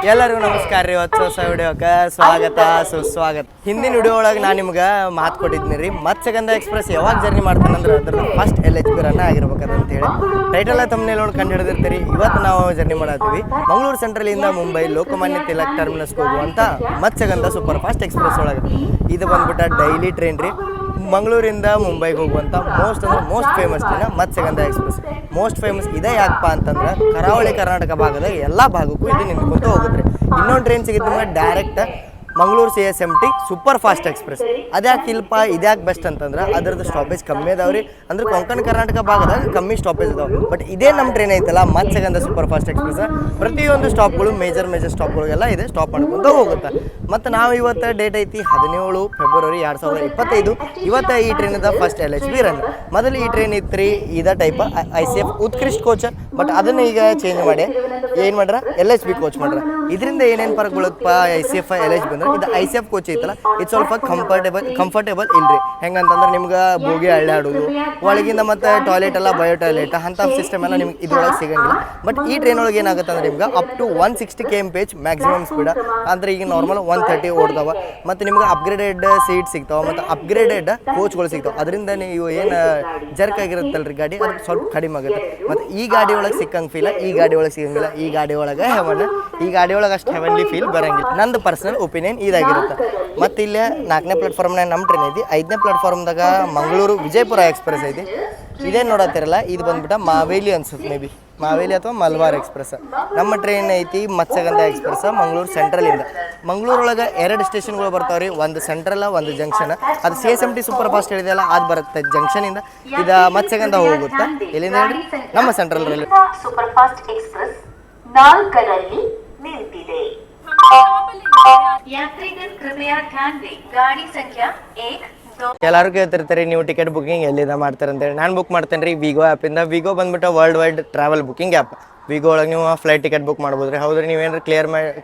ಎಲ್ಲರಿಗೂ ನಮಸ್ಕಾರ ರೀ. ಹೊಸ ವಿಡಿಯೋಕ್ಕೆ ಸ್ವಾಗತ ಸುಸ್ವಾಗತ. ಹಿಂದಿನ ವಿಡಿಯೋ ಒಳಗೆ ನಾನು ನಿಮ್ಗೆ ಮಾತು ಕೊಟ್ಟಿದ್ದೀನಿ ರೀ, ಮತ್ಸ್ಯಗಂಧ ಎಕ್ಸ್ಪ್ರೆಸ್ ಯಾವಾಗ ಜರ್ನಿ ಮಾಡ್ತಾನಂದ್ರೆ ಅದ್ರದ್ದು ಫಸ್ಟ್ LHB ರನ್ ಆಗಿರ್ಬೇಕಂತ ಹೇಳಿ ಟೈಟಲ್ ತಮ್ಮನೇಲಿ ನೋಡಿ ಕಂಡು ಹಿಡಿದಿರ್ತೀರಿ. ಇವತ್ತು ನಾವು ಜರ್ನಿ ಮಾಡತ್ತೀವಿ ಮಂಗಳೂರು ಸೆಂಟ್ರಲಿಂದ ಮುಂಬೈ ಲೋಕಮಾನ್ಯ ತಿಲಕ್ ಟರ್ಮಿನಸ್ಗೆ ಹೋಗುವಂಥ ಮತ್ಸ್ಯಗಂಧ ಸೂಪರ್ ಫಾಸ್ಟ್ ಎಕ್ಸ್ಪ್ರೆಸ್ ಒಳಗೆ. ಇದು ಬಂದ್ಬಿಟ್ಟು ಡೈಲಿ ಟ್ರೈನ್ ರೀ. ಮಂಗಳೂರಿಂದ ಮುಂಬೈಗೆ ಹೋಗುವಂಥ most famous train Matsyagandha express. Most famous ಇದೆ ಯಾಕಪ್ಪ ಅಂತಂದ್ರೆ ಕರಾವಳಿ ಕರ್ನಾಟಕ ಭಾಗದ ಎಲ್ಲ ಭಾಗಕ್ಕೂ ಇದು ನಿಂತ್ಕೊಂತ ಹೋಗುತ್ತೆ. ಇನ್ನೊಂದು ಟ್ರೈನ್ ಸಿಗುತ್ತೆ ನಿಮಗೆ direct Mangaluru CSMT super fast express. ಅದ್ಯಾಕೆ ಇಲ್ಪ ಇದ್ಯಾಕೆ ಬೆಸ್ಟ್ ಅಂತಂದ್ರೆ ಅದರದ್ದು ಸ್ಟಾಪೇಜ್ ಕಮ್ಮಿ ಅದಾವೆ ರೀ. ಅಂದ್ರೆ ಕೊಂಕಣ ಕರ್ನಾಟಕ ಭಾಗದಾಗ ಕಮ್ಮಿ ಸ್ಟಾಪೇಜ್ ಅದಾವೆ. ಬಟ್ ಇದೇ ನಮ್ಮ ಟ್ರೈನ್ ಐತಲ್ಲ ಮತ್ಸ್ಯಗಂಧ ಸೂಪರ್ ಫಾಸ್ಟ್ ಎಕ್ಸ್ಪ್ರೆಸ್, ಪ್ರತಿಯೊಂದು ಸ್ಟಾಪ್ಗಳು ಮೇಜರ್ ಸ್ಟಾಪ್ಗಳಿಗೆಲ್ಲ ಇದೆ ಸ್ಟಾಪ್ ಮಾಡ್ಕೊಂತ ಹೋಗುತ್ತೆ. ಮತ್ತು ನಾವು ಇವತ್ತು ಡೇಟ್ ಐತಿ 17 ಫೆಬ್ರವರಿ 2025. ಇವತ್ತು ಈ ಟ್ರೈನದ ಫಸ್ಟ್ LHB ರನ್. ಮೊದಲು ಈ ಟ್ರೈನ್ ಇತ್ತು ರೀ ಇದೇ ಟೈಪ್ ICF ಉತ್ಕೃಷ್ಟ ಕೋಚ್. ಬಟ್ ಅದನ್ನು ಈಗ ಚೇಂಜ್ ಮಾಡಿ ಏನು ಮಾಡ್ರ LHB ಕೋಚ್ ಮಾಡ್ರ. ಇದರಿಂದ ಏನೇನು ಫರಕ್ ಬೀಳುತ್ತಪ್ಪ ICF LHB ಅಂದ್ರೆ ಇದು ICF ಕೋಚ್ ಐತಲ್ಲ ಇದು ಸ್ವಲ್ಪ ಕಂಫರ್ಟೇಬಲ್ ಇಲ್ರಿ. ಹೆಂಗಂತಂದ್ರೆ ನಿಮ್ಗೆ ಬೋಗಿ ಅಳ್ಳಾಡೋದು ಒಳಗಿಂದ ಮತ್ತು ಟಾಯ್ಲೆಟ್ ಎಲ್ಲ ಬಯೋ ಟಾಯ್ಲೆಟ್ ಅಂಥ ಸಿಸ್ಟಮ್ ಎಲ್ಲ ನಿಮ್ಗೆ ಇದ್ರೊಳಗೆ ಸಿಗಂಗಿಲ್ಲ. ಬಟ್ ಈ ಟ್ರೈನ್ ಒಳಗೆ ಏನಾಗುತ್ತೆ ಅಂದ್ರೆ ನಿಮ್ಗೆ up to 160 km/h maximum speed. ಅಂದರೆ ಈಗ ನಾರ್ಮಲ್ 130 ಓಡ್ತಾವ. ಮತ್ತು ನಿಮ್ಗೆ ಅಪ್ಗ್ರೇಡೆಡ್ ಸೀಟ್ ಸಿಗ್ತಾವೆ ಮತ್ತು ಅಪ್ಗ್ರೇಡೆಡ್ ಕೋಚ್ಗಳು ಸಿಗ್ತಾವೆ. ಅದರಿಂದ ನೀವು ಏನು ಜರ್ಕ್ ಆಗಿರುತ್ತಲ್ರಿ ಗಾಡಿ ಅದು ಸ್ವಲ್ಪ ಕಡಿಮೆ ಆಗುತ್ತೆ. ಮತ್ತು ಈ ಗಾಡಿ ಒಳಗೆ ಸಿಕ್ಕಂಗೆ ಫೀಲ್ ಈ ಗಾಡಿ ಒಳಗೆ ಸಿಗಂಗಿಲ್ಲ. ಈ ಗಾಡಿ ಒಳಗೆ ಹೆವನ್, ಈ ಗಾಡಿ ಒಳಗೆ ಅಷ್ಟು ಹೆವನ್ಲಿ ಫೀಲ್ ಬರೋಂಗಿಲ್ಲ. ನಂದು ಪರ್ಸನಲ್ ಒಪಿನಿಯನ್ ಇದಾಗಿರುತ್ತೆ. ಮತ್ತು ಇಲ್ಲೇ 4ನೇ ಪ್ಲಾಟ್ಫಾರ್ಮ್ನಾಗ ನಮ್ಮ ಟ್ರೈನ್ ಐತಿ. 5ನೇ ಪ್ಲಾಟ್ಫಾರ್ಮ್ದಾಗ ಮಂಗಳೂರು ವಿಜಯಪುರ ಎಕ್ಸ್ಪ್ರೆಸ್ ಐತಿ. ಇದೇನು ನೋಡತ್ತಿರಲ್ಲ ಇದು ಬಂದ್ಬಿಟ್ಟು ಮಾವೇಲಿ ಅನ್ಸುತ್ತೆ, ಮೇ ಬಿ ಮಾವೇಲಿ ಅಥವಾ ಮಲ್ಬಾರ್ ಎಕ್ಸ್ಪ್ರೆಸ್. ನಮ್ಮ ಟ್ರೈನ್ ಐತಿ ಮತ್ಸ್ಯಗಂಧ ಎಕ್ಸ್ಪ್ರೆಸ್ ಮಂಗಳೂರು ಸೆಂಟ್ರಲಿಂದ. ಮಂಗಳೂರೊಳಗೆ 2 ಸ್ಟೇಷನ್ಗಳು ಬರ್ತಾವೆ ರೀ, ಒಂದು ಸೆಂಟ್ರಲ್ ಒಂದು ಜಂಕ್ಷನ್. ಅದು CSMT ಸೂಪರ್ ಫಾಸ್ಟ್ ಹೇಳಿದೆಯಲ್ಲ ಅದು ಬರುತ್ತೆ ಜಂಕ್ಷನಿಂದ. ಇದು ಮತ್ಸ್ಯಗಂಧ ಹೋಗುತ್ತೆ ಎಲ್ಲಿಂದ ಹೇಳಿ ನಮ್ಮ central railway super fast express 4ರಲ್ಲಿ ನಿಂತಿದೆ. ಯಾತ್ರಿಗರ್ ಕೃಪಯಾ ಧ್ಯಾನ್ ದೇ ಗಾಡಿ ಸಂಖ್ಯಾ 1 ಎಲ್ಲರೂ ಕೇಳ್ತಿರ್ತಾರೆ ನೀವು ಟಿಕೆಟ್ ಬುಕಿಂಗ್ ಎಲ್ಲಿಂದ ಮಾಡ್ತಾರೆ ಅಂತೇಳಿ. ನಾನು ಬುಕ್ ಮಾಡ್ತೇನೆ ರೀ ವಿಗೋ ಆ್ಯಪಿಂದ. ವಿಗೋ ಬಂದ್ಬಿಟ್ಟು world wide travel booking app. Wego ಒಳಗೆ ನೀವು ಫ್ಲೈಟ್ ಟಿಕೆಟ್ ಬುಕ್ ಮಾಡ್ಬೋದು ರೀ. ಹೌದ್ರಿ ನೀವೇನು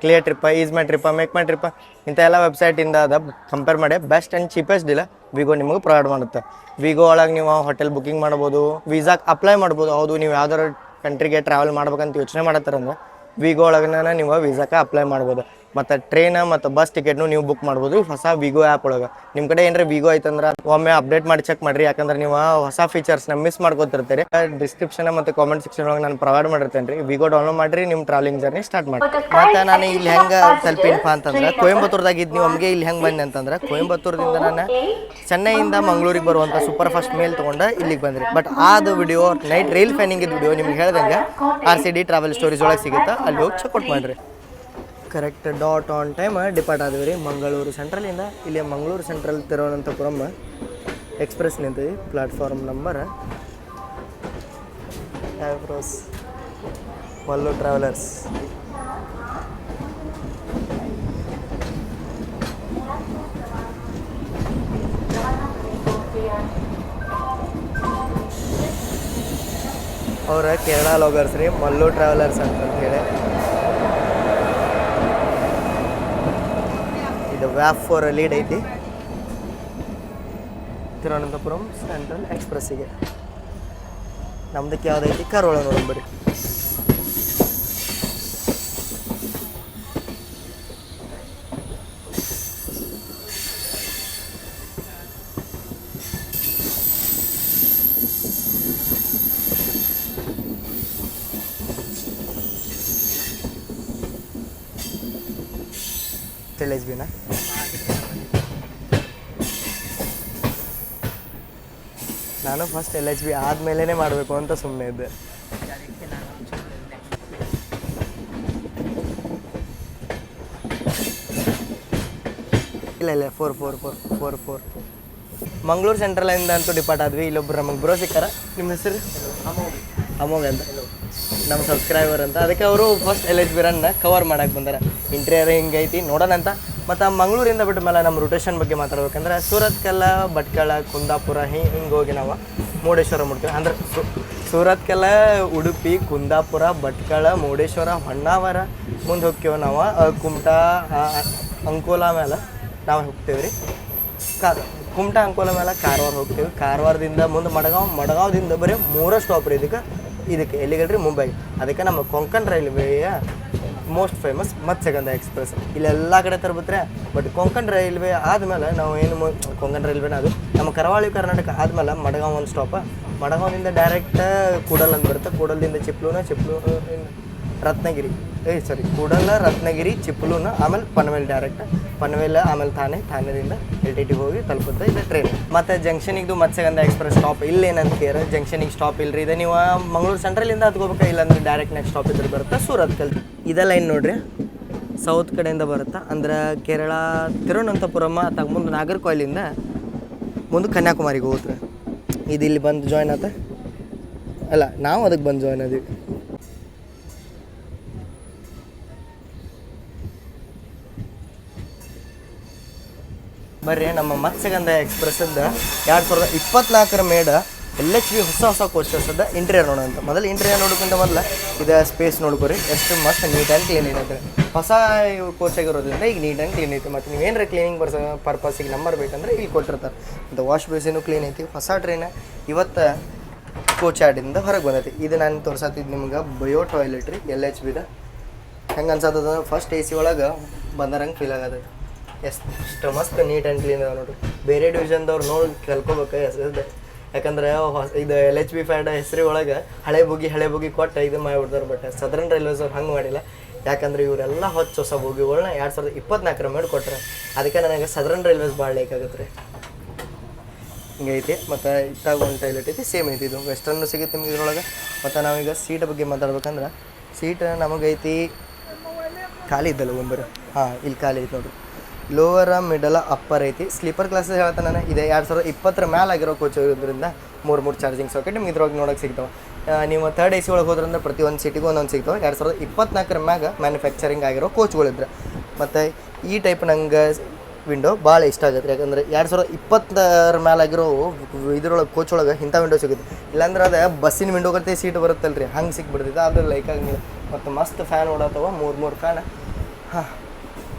ಕ್ಲಿಯರ್ ಟ್ರಿಪ್ಪ, ಈಸ್ ಮೈ ಟ್ರಿಪ್ಪ, ಮೇಕ್ ಮೈ ಟ್ರಿಪ್ಪ ಇಂಥ ಎಲ್ಲ ವೆಬ್ಸೈಟಿಂದ ಅದ ಕಂಪೇರ್ ಮಾಡಿ best and cheapest deal Wego ನಿಮಗೆ ಪ್ರೊವೈಡ್ ಮಾಡುತ್ತೆ. ವಿಗೋ ಒಳಗೆ ನೀವು ಹೋಟೆಲ್ ಬುಕಿಂಗ್ ಮಾಡ್ಬೋದು, ವೀಸಾಕ್ಕೆ ಅಪ್ಲೈ ಮಾಡ್ಬೋದು. ಹೌದು ನೀವು ಯಾವ್ದಾರು ಕಂಟ್ರಿಗೆ ಟ್ರಾವೆಲ್ ಮಾಡ್ಬೇಕಂತ ಯೋಚನೆ ಮಾಡತ್ತಾರಂದ್ರೆ ವಿಗೋ ಒಳಗನ ನೀವು ವೀಸಾಕ್ಕೆ ಅಪ್ಲೈ ಮಾಡ್ಬೋದು. ಮತ್ತು ಟ್ರೈನ್ ಮತ್ತು ಬಸ್ ಟಿಕೆಟ್ನು ನೀವು ಬುಕ್ ಮಾಡ್ಬೋದು ಹೊಸ ವಿಗೋ ಆ್ಯಪ್ ಒಳಗೆ. ನಿಮ್ಮ ಕಡೆ ಏನಾರ ವಿಗೋ ಐತಂದ್ರೆ ಒಮ್ಮೆ ಅಪ್ಡೇಟ್ ಮಾಡಿ ಚೆಕ್ ಮಾಡಿರಿ. ಯಾಕಂದ್ರೆ ನೀವು ಹೊಸ ಫೀಚರ್ಸ್ನ ಮಿಸ್ ಮಾಡ್ಕೊತಿರ್ತೀರಿ. ಡಿಸ್ಕ್ರಿಪ್ಷನ್ ಮತ್ತು ಕಾಮೆಂಟ್ ಸೆಕ್ಷನ್ ಒಳಗೆ ನಾನು ಪ್ರೊವೈಡ್ ಮಾಡಿರ್ತೇನೆ ರೀ. ವಿಗೋ ಡೌನ್ಲೋಡ್ ಮಾಡಿರಿ, ನಿಮ್ಮ ಟ್ರಾವೆಲಿಂಗ್ ಜರ್ನಿ ಸ್ಟಾರ್ಟ್ ಮಾಡಿ. ಮತ್ತು ನಾನು ಇಲ್ಲಿ ಹೆಂಗೆ ತಲುಪಿನಪ್ಪ ಅಂತಂದ್ರೆ ಕೊಯಂಬತ್ತೂರ್ದಾಗಿದ್ದು ನೀವು ನಮಗೆ ಇಲ್ಲಿ ಹೆಂಗೆ ಬಂದೆ ಅಂತಂದ್ರೆ ಕೊಯಂಬತ್ತೂರದಿಂದ ನಾನು ಚೆನ್ನೈಯಿಂದ ಮಂಗಳೂರಿಗೆ ಬರುವಂಥ ಸೂಪರ್ ಫಾಸ್ಟ್ ಮೇಲ್ ತೊಗೊಂಡು ಇಲ್ಲಿಗೆ ಬಂದ್ರಿ. ಬಟ್ ಅದು ವಿಡಿಯೋ ನೈಟ್ ರೈಲ್ ಫ್ಯಾನಿಂಗ್ ವಿಡಿಯೋ ನಿಮ್ಗೆ ಹೇಳ್ದಂಗೆ RCD ಟ್ರಾವೆಲ್ ಸ್ಟೋರೀಸ್ ಒಳಗೆ ಸಿಗುತ್ತೆ, ಅಲ್ಲಿ ಹೋಗಿ ಚೆಕ್ಔಟ್ ಮಾಡಿರಿ. Correct dot on time depart ಆದ್ವಿ ರೀ ಮಂಗಳೂರು ಸೆಂಟ್ರಲಿಂದ. ಇಲ್ಲಿ ಮಂಗಳೂರು ಸೆಂಟ್ರಲ್ ತಿರುವನಂತಪುರಂ ಎಕ್ಸ್ಪ್ರೆಸ್ ನಿಂತೀವಿ. Platform number Mallu travelers. ಅವರ ಕೇರಳ ಲಾಗರ್ಸ್ ರೀ, ಮಲ್ಲು ಟ್ರಾವೆಲರ್ಸ್ ಅಂತ ಹೇಳಿ. ಇದು ವ್ಯಾಪ್ 4 ಲೀಡ್ ಐತಿ ತಿರುವನಂತಪುರಂ ಸೆಂಟ್ರಲ್ ಎಕ್ಸ್ಪ್ರೆಸ್ಸಿಗೆ. ನಮ್ದಕ್ಕೆ ಯಾವುದೈತಿ ಕರೋಳ ನೋಡೋಣ ಬರ್ರಿ. LHB ನಾ ನಾನು ಫಸ್ಟ್ LHB ಆದಮೇಲೆ ಮಾಡಬೇಕು ಅಂತ ಸುಮ್ಮನೆ ಇದ್ದೆ. ಇಲ್ಲ 4 ಮಂಗಳೂರು ಸೆಂಟ್ರಲಿಂದ ಅಂತೂ ಡಿಪಾರ್ಟ್ ಆದ್ವಿ. ಇಲ್ಲೊಬ್ರು ನಮಗೆ ಬ್ರೋ ಸಿಕ್ಕಾರ. ನಿಮ್ಮ ಹೆಸರು ಅಮೋಘ್ ಅಂತ, ನಮ್ಮ ಸಬ್ಸ್ಕ್ರೈಬರ್ ಅಂತ. ಅದಕ್ಕೆ ಅವರು ಫಸ್ಟ್ LHB ರನ್ನ ಕವರ್ ಮಾಡಕ್ಕೆ ಬಂದಾರೆ. ಇಂಟೀರಿಯರ್ ಹಿಂಗೈತಿ ನೋಡೋಣ ಅಂತ. ಮತ್ತು ಮಂಗಳೂರಿಂದ ಬಿಟ್ಟ ಮೇಲೆ ನಮ್ಮ ರೊಟೇಷನ್ ಬಗ್ಗೆ ಮಾತಾಡ್ಬೇಕಂದ್ರೆ ಸೂರತ್ಕಲ್ಲ, ಭಟ್ಕಳ, ಕುಂದಾಪುರ ಹಿಂಗೆ ಹೋಗಿ ನಾವು ಮುರುಡೇಶ್ವರ ಮುಟ್ತೀವಿ. ಅಂದ್ರೆ ಸೂರತ್ಕಲ್ಲ, ಉಡುಪಿ, ಕುಂದಾಪುರ, ಭಟ್ಕಳ, ಮುರುಡೇಶ್ವರ, ಹೊನ್ನಾವರ ಮುಂದೆ ಹೋಗ್ತೀವಿ ನಾವು. ಕುಮಟಾ, ಅಂಕೋಲಾ ಮೇಲೆ ನಾವು ಹೋಗ್ತೀವಿ ರೀ. ಕುಮಟಾ ಅಂಕೋಲ ಮೇಲೆ ಕಾರವಾರ ಹೋಗ್ತೀವಿ. ಕಾರವಾರದಿಂದ ಮುಂದೆ ಮಡಗಾವ್ದಿಂದ ಬರೀ 3 ಸ್ಟಾಪ್ ರೀ ಇದಕ್ಕೆ ಎಲ್ಲಿಗಲ್ರಿ ಮುಂಬೈ. ಅದಕ್ಕೆ ನಮ್ಮ ಕೊಂಕಣ ರೈಲ್ವೆಯ ಮೋಸ್ಟ್ ಫೇಮಸ್ ಮತ್ಸ್ಯಗಂಧ ಎಕ್ಸ್ಪ್ರೆಸ್. ಇಲ್ಲೆಲ್ಲ ಕಡೆ ತರ್ಬತ್ರೆ. ಬಟ್ ಕೊಂಕಣ್ ರೈಲ್ವೆ ಆದಮೇಲೆ ನಾವು ಏನು ಕೊಂಕಣ್ ರೈಲ್ವೆನ ಅದು ನಮ್ಮ ಕರಾವಳಿ ಕರ್ನಾಟಕ ಆದಮೇಲೆ ಮಡಗಾಂವ್ ಒಂದು ಸ್ಟಾಪ. ಮಡಗಾಂವಿಂದ ಡೈರೆಕ್ಟ್ ಕೂಡಲ್ ಅಂತ ಬರುತ್ತೆ. ಕೂಡಲಿಂದ ಚಿಪ್ಲೂನ ರತ್ನಗಿರಿ ಕೂಡಲ ರತ್ನಗಿರಿ ಚಿಪ್ಲೂನ ಆಮೇಲೆ ಪನವೇಲ್ ಡೈರೆಕ್ಟ್ ಪನವೇಲ್ ಆಮೇಲೆ ಥಾನೆದಿಂದ LTT ಹೋಗಿ ತಲುಪುತ್ತೆ ಇದು ಟ್ರೈನ್. ಮತ್ತು ಜಂಕ್ಷನಿಗೆ ಮತ್ಸ್ಯಗಂಧ ಎಕ್ಸ್ಪ್ರೆಸ್ ಸ್ಟಾಪ್ ಇಲ್ಲೇನಂತ ಕೇರ ಜಂಕ್ಷನಿಗೆ ಸ್ಟಾಪ್ ಇಲ್ಲರಿ. ಇದು ನೀವು ಮಂಗಳೂರು ಸೆಂಟ್ರಲಿಂದ ಹತ್ಕೋಬೇಕು, ಇಲ್ಲಾಂದ್ರೆ ಡೈರೆಕ್ಟ್ ನೆಕ್ಸ್ಟ್ ಸ್ಟಾಪ್ ಇದ್ರೆ ಬರುತ್ತೆ ಸೂರತ್ ಕಲ್. ಇದೇ ಲೈನ್ ನೋಡ್ರಿ ಸೌತ್ ಕಡೆಯಿಂದ ಬರುತ್ತೆ. ಅಂದ್ರೆ ಕೇರಳ ತಿರುವನಂತಪುರಮ ಮುಂದೆ ನಾಗರ್ಕೋಯಿಲಿಂದ ಮುಂದೆ ಕನ್ಯಾಕುಮಾರಿಗೆ ಹೋಗ್ತಾರೆ. ಇದು ಇಲ್ಲಿ ಬಂದು ಜಾಯ್ನ್ ಆತ ಅಲ್ಲ, ನಾವು ಅದಕ್ಕೆ ಬಂದು ಜಾಯ್ನ್ ಆದ್ವಿ. ಬರ್ರಿ ನಮ್ಮ ಮತ್ಸ್ಯಗಂಧ ಎಕ್ಸ್ಪ್ರೆಸ್ಸದ್ದು 2024 ಮೇಡ LHV ಹೊಸ ಕೋಚಸ್ಸದ ಇಂಟೀರಿಯರ್ ನೋಡೋಂತ. ಮೊದಲು ಇಂಟೀರಿಯರ್ ನೋಡೋಕ್ಕಿಂತ ಮೊದಲು ಇದು ಸ್ಪೇಸ್ ನೋಡ್ಕೊರಿ ಎಷ್ಟು ಮಸ್ತ್ ನೀಟ್ ಆ್ಯಂಡ್ ಕ್ಲೀನ್ ಇರುತ್ತೆ. ಹೊಸ ಕೋಚ್ ಆಗಿರೋದ್ರಿಂದ ಈಗ ನೀಟ್ ಆ್ಯಂಡ್ ಕ್ಲೀನ್ ಐತಿ. ಮತ್ತು ನೀವೇನಾರ ಕ್ಲೀನಿಂಗ್ ಪರ್ಪಸ್ಸಿಗೆ ನಂಬರ್ ಬೇಕಂದ್ರೆ ಇಲ್ಲಿ ಕೊಟ್ಟಿರ್ತಾರೆ. ಮತ್ತು ವಾಶ್ ಬೇಸಿನೂ ಕ್ಲೀನ್ ಐತಿ. ಹೊಸ ಟ್ರೈನ್ ಇವತ್ತು ಕೋಚ್ ಆಡಿಂದ ಹೊರಗೆ ಬಂದೈತಿ. ಇದು ನಾನು ತೋರ್ಸತ್ತಿದ್ದು ನಿಮ್ಗೆ ಬಯೋ ಟಾಯ್ಲೆಟ್ ರೀ LHVದ. ಹೆಂಗೆ ಅನ್ಸತ್ತದ ಫಸ್ಟ್ AC ಒಳಗೆ ಬಂದರಂಗೆ ಫೀಲ್ ಆಗತೈತಿ. ಎಷ್ಟು ಮಸ್ತ್ ನೀಟ್ ಆ್ಯಂಡ್ ಕ್ಲೀನ್ ಅದ ನೋಡ್ರಿ. ಬೇರೆ ಡಿವಿಷನ್ದವ್ರು ನೋಡಿ ಕಲ್ಕೋಬೇಕು ಹೆಸರು. ಯಾಕಂದ್ರೆ ಇದು LHV ಫ್ಯಾಡ್ ಹೆಸರು ಒಳಗೆ ಹಳೆ ಬುಗಿ ಕೊಟ್ಟು ಇದು ಮಾಡಿಬಿಡ್ತಾರೆ. ಬಟ್ ಸದರ್ನ್ ರೈಲ್ವೇಸ್ ಅವ್ರು ಹಂಗೆ ಮಾಡಿಲ್ಲ. ಯಾಕಂದ್ರೆ ಇವರೆಲ್ಲ ಹೊಸ ಬೋಗಿಗಳನ್ನ 2024 ಮೇಲೆ ಕೊಟ್ಟರೆ. ಅದಕ್ಕೆ ನನಗೆ ಸದರ್ನ್ ರೈಲ್ವೇಸ್ ಭಾಳ ಲೈಕ್ ಆಗುತ್ತೆ ರೀ. ಹಿಂಗೈತಿ. ಮತ್ತು ಇತ್ತಾಗ ಒಂದು ಟಾಯ್ಲೆಟ್ ಐತಿ, ಸೇಮ್ ಐತಿ. ಇದು ವೆಸ್ಟರ್ನು ಸಿಗುತ್ತೆ ನಿಮ್ಗೆ ಇದ್ರೊಳಗೆ. ಮತ್ತು ನಾವೀಗ ಸೀಟ್ ಬಗ್ಗೆ ಮಾತಾಡ್ಬೇಕಂದ್ರೆ ಸೀಟ್ ನಮಗೈತಿ ಖಾಲಿ ಇದ್ದಲ್ಲ ಒಂಬರು. ಇಲ್ಲಿ ಖಾಲಿ ಐತಿ ನೋಡಿರಿ. ಲೋವರ ಮಿಡಲ ಅಪ್ಪರ್ ಐತಿ. ಸ್ಲೀಪರ್ ಕ್ಲಾಸಸ್ ಹೇಳ್ತಾನೆ ನಾನು. ಇದೆ 2020 ಮೇಲೆ ಆಗಿರೋ ಕೋಚ್ ಇರೋದ್ರಿಂದ 3 ಚಾರ್ಜಿಂಗ್ ಸಾಕೆಟ್ ನಿಮ್ಗೆ ಇದ್ರೊಳಗೆ ನೋಡೋಕೆ ಸಿಗ್ತಾವೆ. ನೀವು ಥರ್ಡ್ AC ಒಳಗೆ ಹೋದ್ರಂದ್ರೆ ಪ್ರತಿಯೊಂದು ಸೀಟಿಗೂ ಒಂದೊಂದು ಸಿಗ್ತಾವೆ. 2024 ಮ್ಯಾಗ ಮ್ಯಾನುಫ್ಯಾಕ್ಚರಿಂಗ್ ಆಗಿರೋ ಕೋಚ್ಗಳಿದ್ರೆ. ಮತ್ತು ಈ ಟೈಪ್ ನಂಗೆ ವಿಂಡೋ ಭಾಳ ಇಷ್ಟ ಆಗುತ್ತೆ. ಯಾಕಂದರೆ 2020 ಮೇಲೆ ಆಗಿರೋ ಇದ್ರೊಳಗೆ ಕೋಚ್ ಒಳಗೆ ಇಂಥ ವಿಂಡೋ ಸಿಗುತ್ತೆ. ಇಲ್ಲಾಂದ್ರೆ ಅದು ಬಸ್ಸಿನ ವಿಂಡೋ ಕತೆ ಸೀಟ್ ಬರುತ್ತಲ್ಲ ರೀ, ಹಂಗೆ ಸಿಕ್ಬಿಡ್ತೈತೆ. ಅದು ಲೈಕ್ ಆಗಿಲ್ಲ. ಮತ್ತು ಮಸ್ತ್ ಫ್ಯಾನ್ ಓಡಾತವ, 3 ಫ್ಯಾನ್.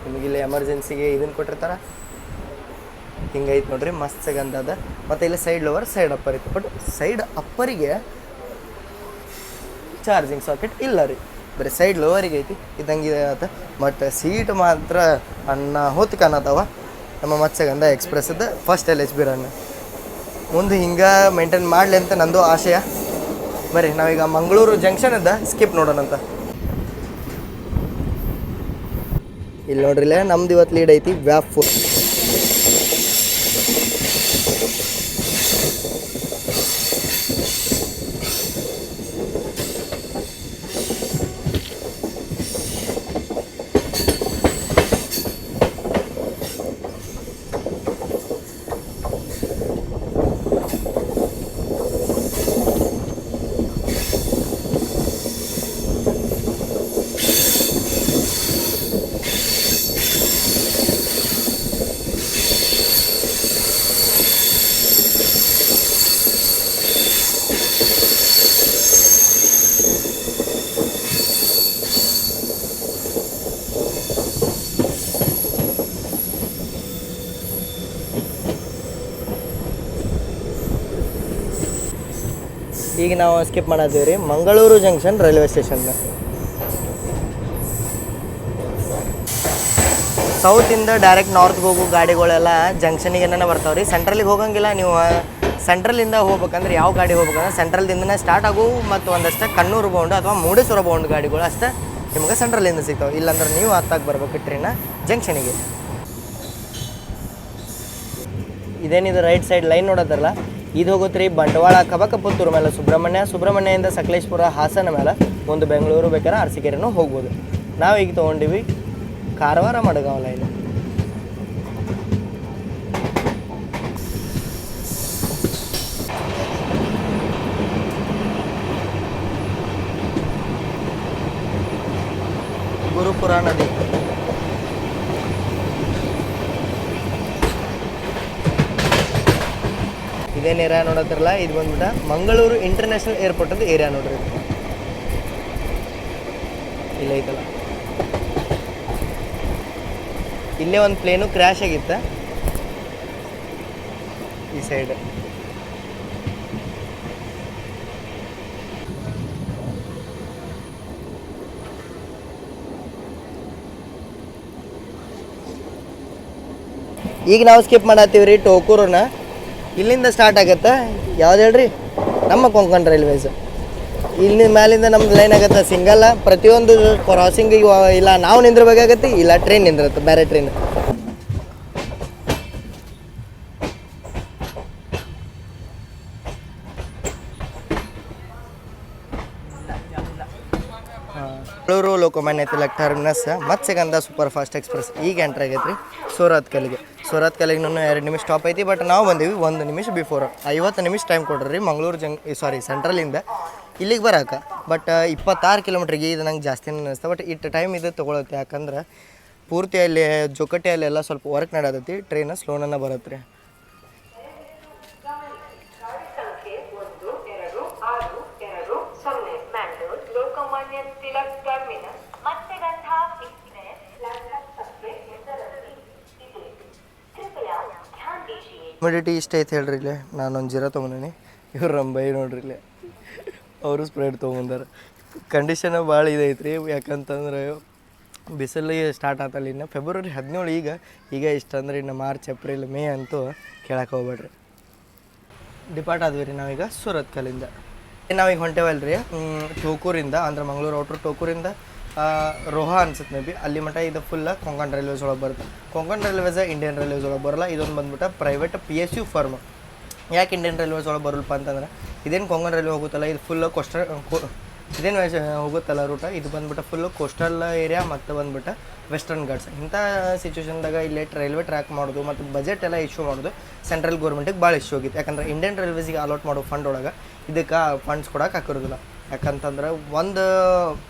ನಿಮಗಿಲ್ಲಿ ಎಮರ್ಜೆನ್ಸಿಗೆ ಇದನ್ನು ಕೊಟ್ಟಿರ್ತಾರೆ. ಹಿಂಗೈತೆ ನೋಡ್ರಿ ಮತ್ಸ್ಯಗಂಧ ಅದ. ಮತ್ತು ಇಲ್ಲಿ ಸೈಡ್ ಲೋವರ್ ಸೈಡ್ ಅಪ್ಪರ್ ಇತ್ತು. ಬಟ್ ಸೈಡ್ ಅಪ್ಪರಿಗೆ ಚಾರ್ಜಿಂಗ್ ಸಾಕೆಟ್ ಇಲ್ಲ ರೀ, ಬರೀ ಸೈಡ್ ಲೋವರಿಗೆ ಐತಿ. ಇದ್ದಂಗೆ ಆತ. ಬಟ್ ಸೀಟ್ ಮಾತ್ರ ಅನ್ನ ಹೊತ್ತು ಕಾಣತ್ತವ. ನಮ್ಮ ಮತ್ಸ್ಯಗಂಧ ಎಕ್ಸ್ಪ್ರೆಸ್ಸದ್ದು ಫಸ್ಟ್ LHV ರನ್ ಮುಂದೆ ಹಿಂಗೆ ಮೇಂಟೈನ್ ಮಾಡಲಿ ಅಂತ ನಂದು ಆಶಯ. ಬರ್ರಿ ನಾವೀಗ ಮಂಗಳೂರು ಜಂಕ್ಷನದ ಸ್ಕಿಪ್ ನೋಡೋಣಂತ. ಇಲ್ಲಿ ನೋಡ್ರಿಲ್ಲ ನಮ್ದು ಇವತ್ತು ಲೀಡ್ ಐತಿ ವ್ಯಾಪ್ 4. ಈಗ ನಾವು ಸ್ಕಿಪ್ ಮಾಡಿದ್ದೀವಿ ರೀ ಮಂಗಳೂರು ಜಂಕ್ಷನ್ ರೈಲ್ವೆ ಸ್ಟೇಷನ್ನ. ಸೌತಿಂದ ಡೈರೆಕ್ಟ್ ನಾರ್ತ್ಗೆ ಹೋಗೋ ಗಾಡಿಗಳೆಲ್ಲ ಜಂಕ್ಷನಿಗೆ ಬರ್ತಾವೆ ರೀ. ಸೆಂಟ್ರಲಿಗೆ ಹೋಗಂಗಿಲ್ಲ. ನೀವು ಸೆಂಟ್ರಲಿಂದ ಹೋಗ್ಬೇಕಂದ್ರೆ ಯಾವ ಗಾಡಿ ಹೋಗ್ಬೇಕಂದ್ರೆ ಸೆಂಟ್ರಲ್ದಿಂದನೇ ಸ್ಟಾರ್ಟ್ ಆಗು. ಮತ್ತು ಒಂದಷ್ಟು ಕಣ್ಣೂರು ಬೌಂಡು ಅಥವಾ ಮೂಡೇಶ್ವರ ಬೌಂಡ್ ಗಾಡಿಗಳು ಅಷ್ಟೇ ನಿಮಗೆ ಸೆಂಟ್ರಲಿಂದ ಸಿಗ್ತಾವೆ. ಇಲ್ಲಾಂದ್ರೆ ನೀವು ಹತ್ತಾಗಿ ಬರ್ಬೇಕು ಟ್ರೈನ ಜಂಕ್ಷನಿಗೆ. ಇದೇನಿದು ರೈಟ್ ಸೈಡ್ ಲೈನ್ ನೋಡೋದಲ್ಲ, ಇದು ಹೋಗುತ್ತೆ ರೀ ಬಂಡವಾಳ ಕಬಕಪುತ್ತೂರು ಮೇಲೆ ಸುಬ್ರಹ್ಮಣ್ಯದಿಂದ ಸಕಲೇಶ್ಪುರ ಹಾಸನ ಮೇಲೆ ಒಂದು ಬೆಂಗಳೂರು ಬೇಕಾದ್ರೆ ಅರಸೀಕೆರೆನೂ ಹೋಗ್ಬೋದು. ನಾವೀಗ ತೊಗೊಂಡಿವಿ ಕಾರವಾರ ಮಡಗಾಂವ್ ಲೈನ್. ಗುರುಪುರ ನದಿ. ಇದೇನು ಏರಿಯಾ ನೋಡತ್ತಿರಲ್ಲ, ಇದು ಬಂದ್ಬಿಟ್ಟು ಮಂಗಳೂರು ಇಂಟರ್ನ್ಯಾಷನಲ್ ಏರ್ಪೋರ್ಟ್ ಅಂತ ಏರಿಯಾ ನೋಡ್ರಿ. ಇಲ್ಲ ಐತಲ್ಲ, ಇಲ್ಲೇ ಒಂದು ಪ್ಲೇನು ಕ್ರ್ಯಾಶ್ ಆಗಿತ್ತ ಈ ಸೈಡ್. ಈಗ ನಾವು ಸ್ಕಿಪ್ ಮಾಡತ್ತೀವಿ ರೀ ಟೋಕೂರನ್ನ. ಇಲ್ಲಿಂದ ಸ್ಟಾರ್ಟ್ ಆಗತ್ತೆ ಯಾವ್ದು ಹೇಳ್ರಿ, ನಮ್ಮ ಕೊಂಕಣ್ ರೈಲ್ವೇಸ್. ಇಲ್ಲಿ ಮ್ಯಾಲಿಂದ ನಮ್ದು ಲೈನ್ ಆಗತ್ತೆ ಸಿಂಗಲ್ಲ. ಪ್ರತಿಯೊಂದು ಕ್ರಾಸಿಂಗಿಗೆ ಇಲ್ಲ ನಾವು ನಿಂದಿರ್ಬೇಕಾಗತ್ತೆ, ಇಲ್ಲ ಟ್ರೈನ್ ನಿಂದಿರುತ್ತೆ, ಬೇರೆ train. Bengaluru Lokmanya Tilak terminus Matsyagandha super fast express ಈಗ ಎಂಟ್ರ್ ಆಗೈತೆ ರೀ ಸೂರತ್ ಕಲ್ಲಿಗೆ. ಸೂರತ್ ಕಲ್ಲಿಗೆ ಇನ್ನೂ 2 ನಿಮಿಷ ಸ್ಟಾಪ್ ಐತಿ. ಬಟ್ ನಾವು ಬಂದೀವಿ 1 ನಿಮಿಷ ಬಿಫೋರ್. 50 ನಿಮಿಷ ಟೈಮ್ ಕೊಡ್ರಿ ಮಂಗಳೂರು ಸೆಂಟ್ರಲಿಂದ ಇಲ್ಲಿಗೆ ಬರೋಕೆ. ಬಟ್ 26 ಕಿಲೋಮೀಟ್ರಿಗೆ ಇದು ನಂಗೆ ಜಾಸ್ತಿ ಅನ್ನಿಸ್ತು. ಬಟ್ ಇಟ್ಟು ಟೈಮ್ ಇದು ತೊಗೊಳತ್ತೆ, ಯಾಕಂದ್ರೆ ಪೂರ್ತಿ ಅಲ್ಲಿ ಜೊಕಟೆಯಲ್ಲೆಲ್ಲ ಸ್ವಲ್ಪ ವರ್ಕ್ ನಡೆದೈತಿ. ಟ್ರೈನ್ ಸ್ಲೋನನ್ನು ಬರುತ್ತೆ ರೀ. ಹ್ಯುಮಿಡಿಟಿ ಇಷ್ಟ ಐತೆ ಹೇಳ್ರಿ ಇಲ್ಲೇ. ನಾನೊಂದು ಜೀರಾ ತೊಗೊಂಡಿನಿ, ಇವ್ರು ರಂಬೈ ನೋಡ್ರಿ ಇಲ್ಲೇ ಅವರು ಸ್ಪ್ರೆಡ್ ತೊಗೊಂಬಂದಾರ. ಕಂಡೀಷನ್ ಭಾಳ ಇದೈತೆ ರೀ, ಯಾಕಂತಂದ್ರೆ ಬಿಸಿಲು ಸ್ಟಾರ್ಟ್ ಆತಲ್ಲ. ಇನ್ನು ಫೆಬ್ರವರಿ 17 ಈಗ ಇಷ್ಟ ಅಂದ್ರೆ ಇನ್ನು ಮಾರ್ಚ್ ಏಪ್ರಿಲ್ ಮೇ ಅಂತೂ ಕೇಳಕ್ಕೆ ಹೋಗ್ಬೇಡ್ರಿ. ಡಿಪಾರ್ಟ್ ಆದ್ವಿ ರೀ ನಾವೀಗ ಸೂರತ್ ಕಲ್ಲಿಂದ. ನಾವೀಗ ಹೊಂಟೇವಲ್ಲ ರೀ ಟೋಕೂರಿಂದ, ಅಂದ್ರೆ ಮಂಗಳೂರು ಔಟ್ರ್ ಟೋಕೂರಿಂದ ರೋಹಾ ಅನ್ಸುತ್ತೆ ಮೇ ಬಿ. ಅಲ್ಲಿ ಮಟ್ಟ ಇದು ಫುಲ್ ಕೊಂಕಣ್ ರೈಲ್ವೇಸ್ ಒಳಗೆ ಬರುತ್ತೆ. ಕೊಂಕಣ್ ರೈಲ್ವೇಸ್ ಇಂಡಿಯನ್ ರೈಲ್ವೇಸ್ ಒಳಗೆ ಬರೋಲ್ಲ. ಇದೊಂದು ಬಂದ್ಬಿಟ್ಟು ಪ್ರೈವೇಟ್ PSU ಫರ್ಮ್. ಯಾಕೆ ಇಂಡಿಯನ್ ರೈಲ್ವೇಸ್ ಒಳಗೆ ಬರಲ್ಪ ಅಂತಂದ್ರೆ ಇದೇನು ಕೊಂಕಣ್ ರೈಲ್ವೆ ಹೋಗುತ್ತಲ್ಲ, ಇದು ಫುಲ್ಲು ಇದೇನು ಹೋಗುತ್ತಲ್ಲ ರೂಟ, ಇದು ಬಂದ್ಬಿಟ್ಟು ಫುಲ್ಲು ಕೋಸ್ಟಲ್ ಏರಿಯಾ ಮತ್ತು ಬಂದ್ಬಿಟ್ಟು ವೆಸ್ಟರ್ನ್ ಘಾಟ್ಸ್. ಇಂಥ ಸಿಚುವೇಷನ್ದಾಗ ಇಲ್ಲಿ ರೈಲ್ವೆ ಟ್ರ್ಯಾಕ್ ಮಾಡೋದು ಮತ್ತು ಬಜೆಟ್ ಎಲ್ಲ ಇಶ್ಯೂ ಮಾಡೋದು ಸೆಂಟ್ರಲ್ ಗೌರ್ಮೆಂಟಿಗೆ ಭಾಳ ಇಶ್ಯೂ ಆಗಿತ್ತು. ಯಾಕಂದ್ರೆ ಇಂಡಿಯನ್ ರೈಲ್ವೇಸಿಗೆ ಅಲಾಟ್ ಮಾಡೋ ಫಂಡ್ ಒಳಗೆ ಇದಕ್ಕೆ ಫಂಡ್ಸ್ ಕೊಡೋಕೆ ಹಾಕಿರೋದಿಲ್ಲ. ಯಾಕಂತಂದ್ರೆ ಒಂದು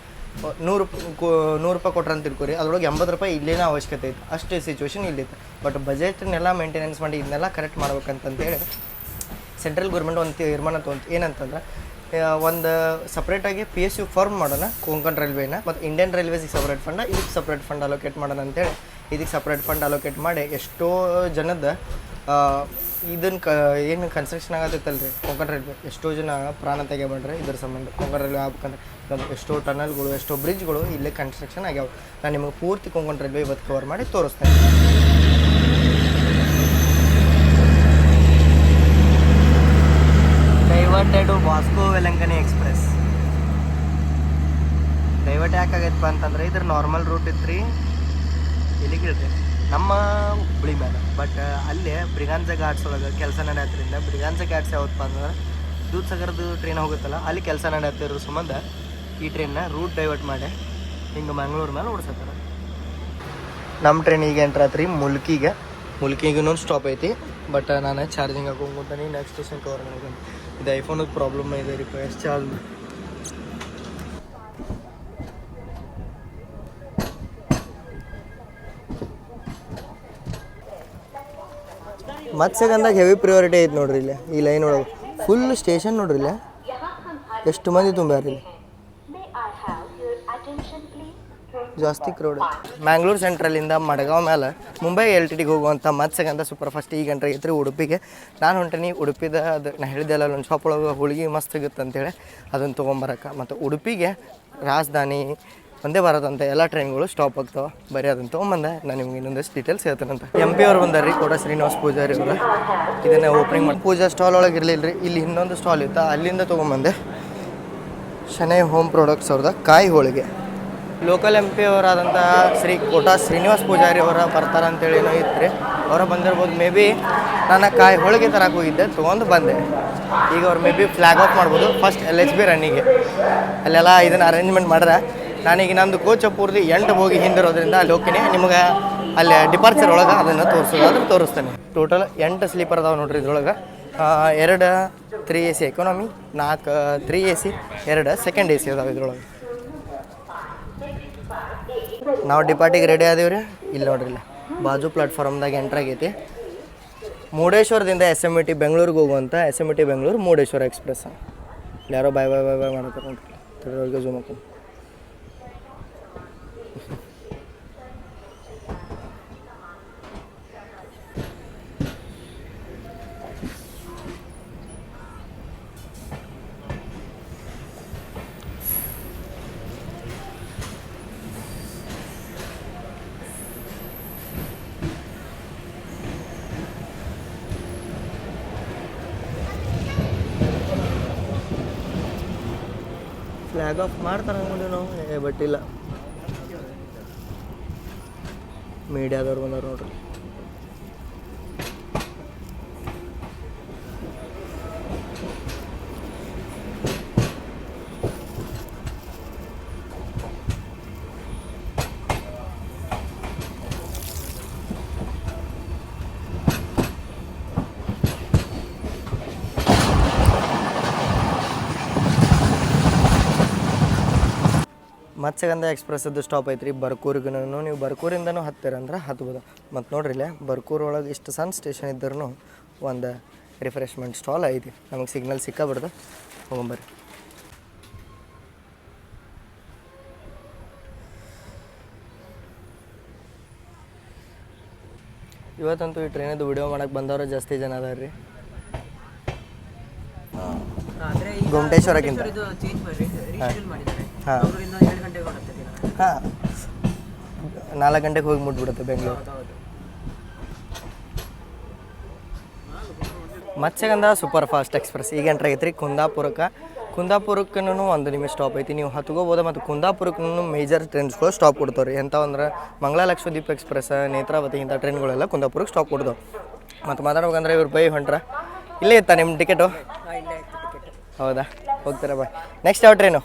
100 ರೂಪಾಯಿ ಕೊಟ್ರೆ ಅಂತ ತಿಳ್ಕೊರಿ, ಅದ್ರೊಳಗೆ 80 ರೂಪಾಯಿ ಇಲ್ಲೇನೋ ಅವಶ್ಯಕತೆ ಇತ್ತು. ಅಷ್ಟು ಸಿಚುವೇಶನ್ ಇಲ್ಲಿತ್ತು. ಬಟ್ ಬಜೆಟ್ನೆಲ್ಲ ಮೇಂಟೆನೆನ್ಸ್ ಮಾಡಿ ಇದನ್ನೆಲ್ಲ ಕರೆಕ್ಟ್ ಮಾಡ್ಬೇಕಂತಂತೇಳಿ ಸೆಂಟ್ರಲ್ ಗೌರ್ಮೆಂಟ್ ಒಂದು ತೀರ್ಮಾನ ತೊಗೊಂತು. ಏನಂತಂದ್ರೆ ಒಂದು ಸಪ್ರೇಟಾಗಿ PSU ಫಾರ್ಮ್ ಮಾಡೋಣ ಕೊಂಕಣ್ ರೈಲ್ವೇನ, ಮತ್ತು ಇಂಡಿಯನ್ ರೈಲ್ವೇಸಿಗೆ ಸಪ್ರೇಟ್ ಫಂಡ, ಇದಕ್ಕೆ ಸಪ್ರೇಟ್ ಫಂಡ್ ಅಲೋಕೇಟ್ ಮಾಡೋಣ ಅಂತೇಳಿ ಇದಕ್ಕೆ ಸಪ್ರೇಟ್ ಫಂಡ್ ಅಲೋಕೇಟ್ ಮಾಡಿ ಎಷ್ಟೋ ಜನದ ಇದನ್ನು ಏನು ಕನ್ಸ್ಟ್ರಕ್ಷನ್ ಆಗತ್ತಲ್ಲ ರೀ ಕೊಂಕಣ್ ರೈಲ್ವೆ, ಎಷ್ಟೋ ಜನ ಪ್ರಾಣ ತೆಗೆಬಂಡ್ರೆ ಇದ್ರ ಸಂಬಂಧ. ಕೊಂಕಣ್ ರೈಲ್ವೆ ಆಗ್ಬೇಕಂದ್ರೆ ಎಷ್ಟೋ ಟನಲ್ಗಳು, ಎಷ್ಟೋ ಬ್ರಿಡ್ಜ್ಗಳು ಇಲ್ಲೇ ಕನ್ಸ್ಟ್ರಕ್ಷನ್ ಆಗ್ಯಾವ. ನಾನು ನಿಮಗೆ ಪೂರ್ತಿ ಕೊಂಕಣ್ ರೈಲ್ವೆ ಇವತ್ತು ಕವರ್ ಮಾಡಿ ತೋರಿಸ್ತೇನೆ. Diverted Vasco Velankanni express. Divert ಯಾಕಾಗೈತಪ್ಪ ಅಂತಂದ್ರೆ ಇದ್ರ ನಾರ್ಮಲ್ ರೂಟ್ ಇತ್ತು ರೀ ಇಲ್ಲಿಗೆ ನಮ್ಮ ಹುಬ್ಳಿ ಮೇಲೆ. ಬಟ್ ಅಲ್ಲೇ ಬ್ರಿಗಾನ್ಜಾ ಘಾಟ್ಸ್ ಒಳಗೆ ಕೆಲಸ ನಡೆಯತ್ರಿಂದ, ಬ್ರಿಗಾನ್ಜಾ ಘಾಟ್ಸ್ ಯಾವತ್ತಪ್ಪ ಅಂದ್ರೆ ದೂದ್ಸಾಗರದ್ದು ಟ್ರೈನ್ ಹೋಗುತ್ತಲ್ಲ ಅಲ್ಲಿ ಕೆಲಸ ನಡೆಯತ್ತಿರೋ ಸಂಬಂಧ ಈ ಟ್ರೈನ್ನ ರೂಟ್ ಡೈವರ್ಟ್ ಮಾಡಿ ಹಿಂಗೆ ಮಂಗಳೂರು ಮೇಲೆ ಓಡಿಸತ್ತಾರ. ನಮ್ಮ ಟ್ರೈನ್ ಈಗ ಎಂಟ್ರಾತ್ರಿ ಮುಲ್ಕಿಗೆ ಇನ್ನೊಂದು ಸ್ಟಾಪ್ ಐತಿ. ಬಟ್ ನಾನು ಚಾರ್ಜಿಂಗ್ ಹಾಕೊಂಡ್ಕೊತಾನೆ, ನೆಕ್ಸ್ಟ್ ಸ್ಟೇಷನ್ ಕವರ್ ಮಾಡ್ಕೊಂಡು. ಇದು ಐಫೋನಿಗೆ ಪ್ರಾಬ್ಲಮ್ ಇದೆ ರೀ, ಎಷ್ಟು ಚಾರ್ಜ್ ಮತ್ಸ್ಯಗಂಧಾಗ ಹೆವಿ ಪ್ರಿಯಾರಿಟಿ ಐತೆ ನೋಡ್ರಿ ಇಲ್ಲಿ. ಈ ಲೈನ್ ಒಳಗೆ ಫುಲ್ ಸ್ಟೇಷನ್ ನೋಡ್ರಿ ಇಲ್ಲ ಎಷ್ಟು ಮಂದಿ ತುಂಬ್ಯಾರ ಇಲ್ಲಿ, ಜಾಸ್ತಿ ಕ್ರೌಡ್ ಐತಿ. ಮ್ಯಾಂಗ್ಳೂರು ಸೆಂಟ್ರಲಿಂದ ಮಡ್ಗಾಂವ್ ಮೇಲೆ ಮುಂಬೈ LTTಗೆ ಹೋಗುವಂಥ ಮತ್ಸ್ಯಗಂಧ ಸೂಪರ್ ಫಾಸ್ಟ್ ಈಗ ಎಂಟ್ರಿ ಐತ್ರಿ ಉಡುಪಿಗೆ. ನಾನು ಹೊಂಟೀನಿ ಉಡುಪಿದ ಅದು ನಾ ಹೇಳಿದ್ದೆಲ್ಲ ಒಂದು ಶಾಪ್ ಒಳಗೆ ಹೋಳಿಗೆ ಮಸ್ತ್ ಸಿಗುತ್ತೆ ಅಂತೇಳಿ ಅದನ್ನು ತೊಗೊಂಬರಕ್ಕೆ. ಮತ್ತು ಉಡುಪಿಗೆ ರಾಜಧಾನಿ ಒಂದೇ ಭಾರತ ಎಲ್ಲ ಟ್ರೈನ್ಗಳು ಸ್ಟಾಪ್ ಆಗ್ತಾವೆ. ಬರೀ ಅದನ್ನು ತೊಗೊಂಬಂದೆ. ನಾನು ನಿಮ್ಗೆ ಇನ್ನೊಂದಷ್ಟು ಡೀಟೇಲ್ಸ್ ಹೇಳ್ತೇನಂತ. MP ಅವ್ರು ಬಂದಾರ್ರಿ, ಕೋಟ ಶ್ರೀನಿವಾಸ ಪೂಜಾರಿ ಅವರು. ಇದನ್ನು ಓಪನಿಂಗ್ ಮಾಡಿ ಪೂಜಾ ಸ್ಟಾಲ್ ಒಳಗೆ ಇರಲಿಲ್ಲ ರೀ, ಇಲ್ಲಿ ಇನ್ನೊಂದು ಸ್ಟಾಲ್ ಇತ್ತು, ಅಲ್ಲಿಂದ ತೊಗೊಂಬಂದೆ. ಶನೈ ಹೋಮ್ ಪ್ರಾಡಕ್ಟ್ಸ್ ಅವ್ರದ್ದು ಕಾಯಿ ಹೋಳಿಗೆ. ಲೋಕಲ್ MP ಅವರಾದಂಥ ಶ್ರೀ ಕೋಟ ಶ್ರೀನಿವಾಸ ಪೂಜಾರಿ ಅವರ ಬರ್ತಾರಂತೇಳಿ ಏನೋ ಇತ್ತು ರೀ, ಅವರ ಬಂದಿರ್ಬೋದು. ಮೇ ಬಿ ನಾನು ಕಾಯಿ ಹೋಳಿಗೆ ತರಕ್ಕೆ ಹೋಗಿದ್ದೆ, ತೊಗೊಂಡು ಬಂದೆ. ಈಗ ಅವ್ರು ಮೇ ಬಿ ಫ್ಲ್ಯಾಗ್ ಆಫ್ ಮಾಡ್ಬೋದು ಫಸ್ಟ್ LHB ರನ್ನಿಗೆ. ಅಲ್ಲೆಲ್ಲ ಇದನ್ನು ಅರೇಂಜ್ಮೆಂಟ್ ಮಾಡ್ರೆ ನಾನೀಗ ನಂದು ಕೋಚ ಪೂರ್ತಿ 8 ಹೋಗಿ ಹಿಂದಿರೋದ್ರಿಂದ ಅಲ್ಲಿ ಹೋಗ್ತೀನಿ. ನಿಮಗೆ ಅಲ್ಲಿ ಡಿಪಾರ್ಚರ್ ಒಳಗೆ ಅದನ್ನು ತೋರಿಸೋದಾದ್ರೆ ತೋರಿಸ್ತೇನೆ. ಟೋಟಲ್ 8 ಸ್ಲೀಪರ್ ಅದಾವೆ ನೋಡ್ರಿ ಇದ್ರೊಳಗೆ. 2 3 AC economy, 4 3 AC, 2 second AC ಅದಾವೆ ಇದ್ರೊಳಗೆ. ನಾವು ಡಿಪಾರ್ಟಿಗೆ ರೆಡಿ ಆದೀವಿ ರೀ. ಇಲ್ಲಿ ನೋಡ್ರಿ ಇಲ್ಲ ಬಾಜು ಪ್ಲಾಟ್ಫಾರ್ಮ್ದಾಗ ಎಂಟ್ರ್ ಆಗೈತಿ. ಮುರುಡೇಶ್ವರದಿಂದ SMT ಬೆಂಗಳೂರಿಗೆ ಹೋಗುವಂಥ SMT ಬೆಂಗಳೂರು ಮುರುಡೇಶ್ವರ ಎಕ್ಸ್ಪ್ರೆಸ್. ಯಾರೋ ಬಾಯ್ ಮಾಡ್ತಾರೆ ನೋಡ್ರಿ, ತಿರ್ಗಿ ಜೂಮ್ ಹಾಕೊಂಡು. ಫ್ಲಾಗ್ ಆಫ್ ಮಾಡ್ತಾರೆ ಅಂದ್ಕೊಂಡು ನಾವು ಬಟ್ ಇಲ್ಲ. ಮೀಡಿಯಾದವ್ರು ಬಂದವ್ರು ನೋಡ್ರಿ. ಮತ್ಸ್ಯಗಂಧ ಎಕ್ಸ್ಪ್ರೆಸ್ಸದ್ದು ಸ್ಟಾಪ್ ಐತ್ರಿ ಬರ್ಕೂರಿಗೂ. ನೀವು ಬರ್ಕೂರಿಂದನೂ ಹತ್ತೀರಂದ್ರೆ ಹತ್ಬೋದು. ಮತ್ತು ನೋಡ್ರಿ ಇಲ್ಲೇ ಬರ್ಕೂರು ಒಳಗೆ ಇಷ್ಟು ಸಣ್ಣ ಸ್ಟೇಷನ್ ಇದ್ರೂ ಒಂದು ರಿಫ್ರೆಶ್ಮೆಂಟ್ ಸ್ಟಾಲ್ ಐತಿ. ನಮಗೆ ಸಿಗ್ನಲ್ ಸಿಕ್ಕಾಬಿಡ್ದು, ಹೋಗೊಂಬರ್ರಿ. ಇವತ್ತಂತೂ ಈ ಟ್ರೈನದ್ದು ವಿಡಿಯೋ ಮಾಡಕ್ಕೆ ಬಂದವರು ಜಾಸ್ತಿ ಜನ ಅದಾರ ರೀ. ಗೊಮ್ಮಟೇಶ್ವರಕ್ಕಿಂತ ಹಾಂ 4 ಗಂಟೆಗೆ ಹೋಗಿ ಮುಟ್ಬಿಡುತ್ತೆ Bengaluru. Matsyagandha super fast express ಈಗ ಎಂಟ್ರ್ ಆಗೈತೆ ರೀ ಕುಂದಾಪುರಕ್ಕೂ 1 ನಿಮಿಷ ಸ್ಟಾಪ್ ಐತಿ. ನೀವು ಹತ್ಕೋಬೋದು. ಮತ್ತು ಕುಂದಾಪುರಕ್ಕೂ ಮೇಜರ್ ಟ್ರೈನ್ಸ್ಗಳು ಸ್ಟಾಪ್ ಕೊಡ್ತಾವೆ ರೀ. ಎಂಥವಂದ್ರೆ ಮಂಗಳಾ ಲಕ್ಷದ್ವೀಪ್ ಎಕ್ಸ್ಪ್ರೆಸ್, ನೇತ್ರಾವತಿ ಇಂಥ ಟ್ರೈನ್ಗಳೆಲ್ಲ ಕುಂದಾಪುರಕ್ಕೆ ಸ್ಟಾಪ್ ಕೊಡ್ತಾವೆ. ಮತ್ತು ಮಾತಾಡ್ಬೇಕಂದ್ರೆ ಇವ್ರು ಬೈ ಹೊಂಟ್ರ ಇಲ್ಲೇ ಇತ್ತಾ ನಿಮ್ಮ ಟಿಕೆಟು? ಹೌದಾ, ಹೋಗ್ತೀರಾ ಬಾಯ್. ನೆಕ್ಸ್ಟ್ ಯಾವ ಟ್ರೈನು?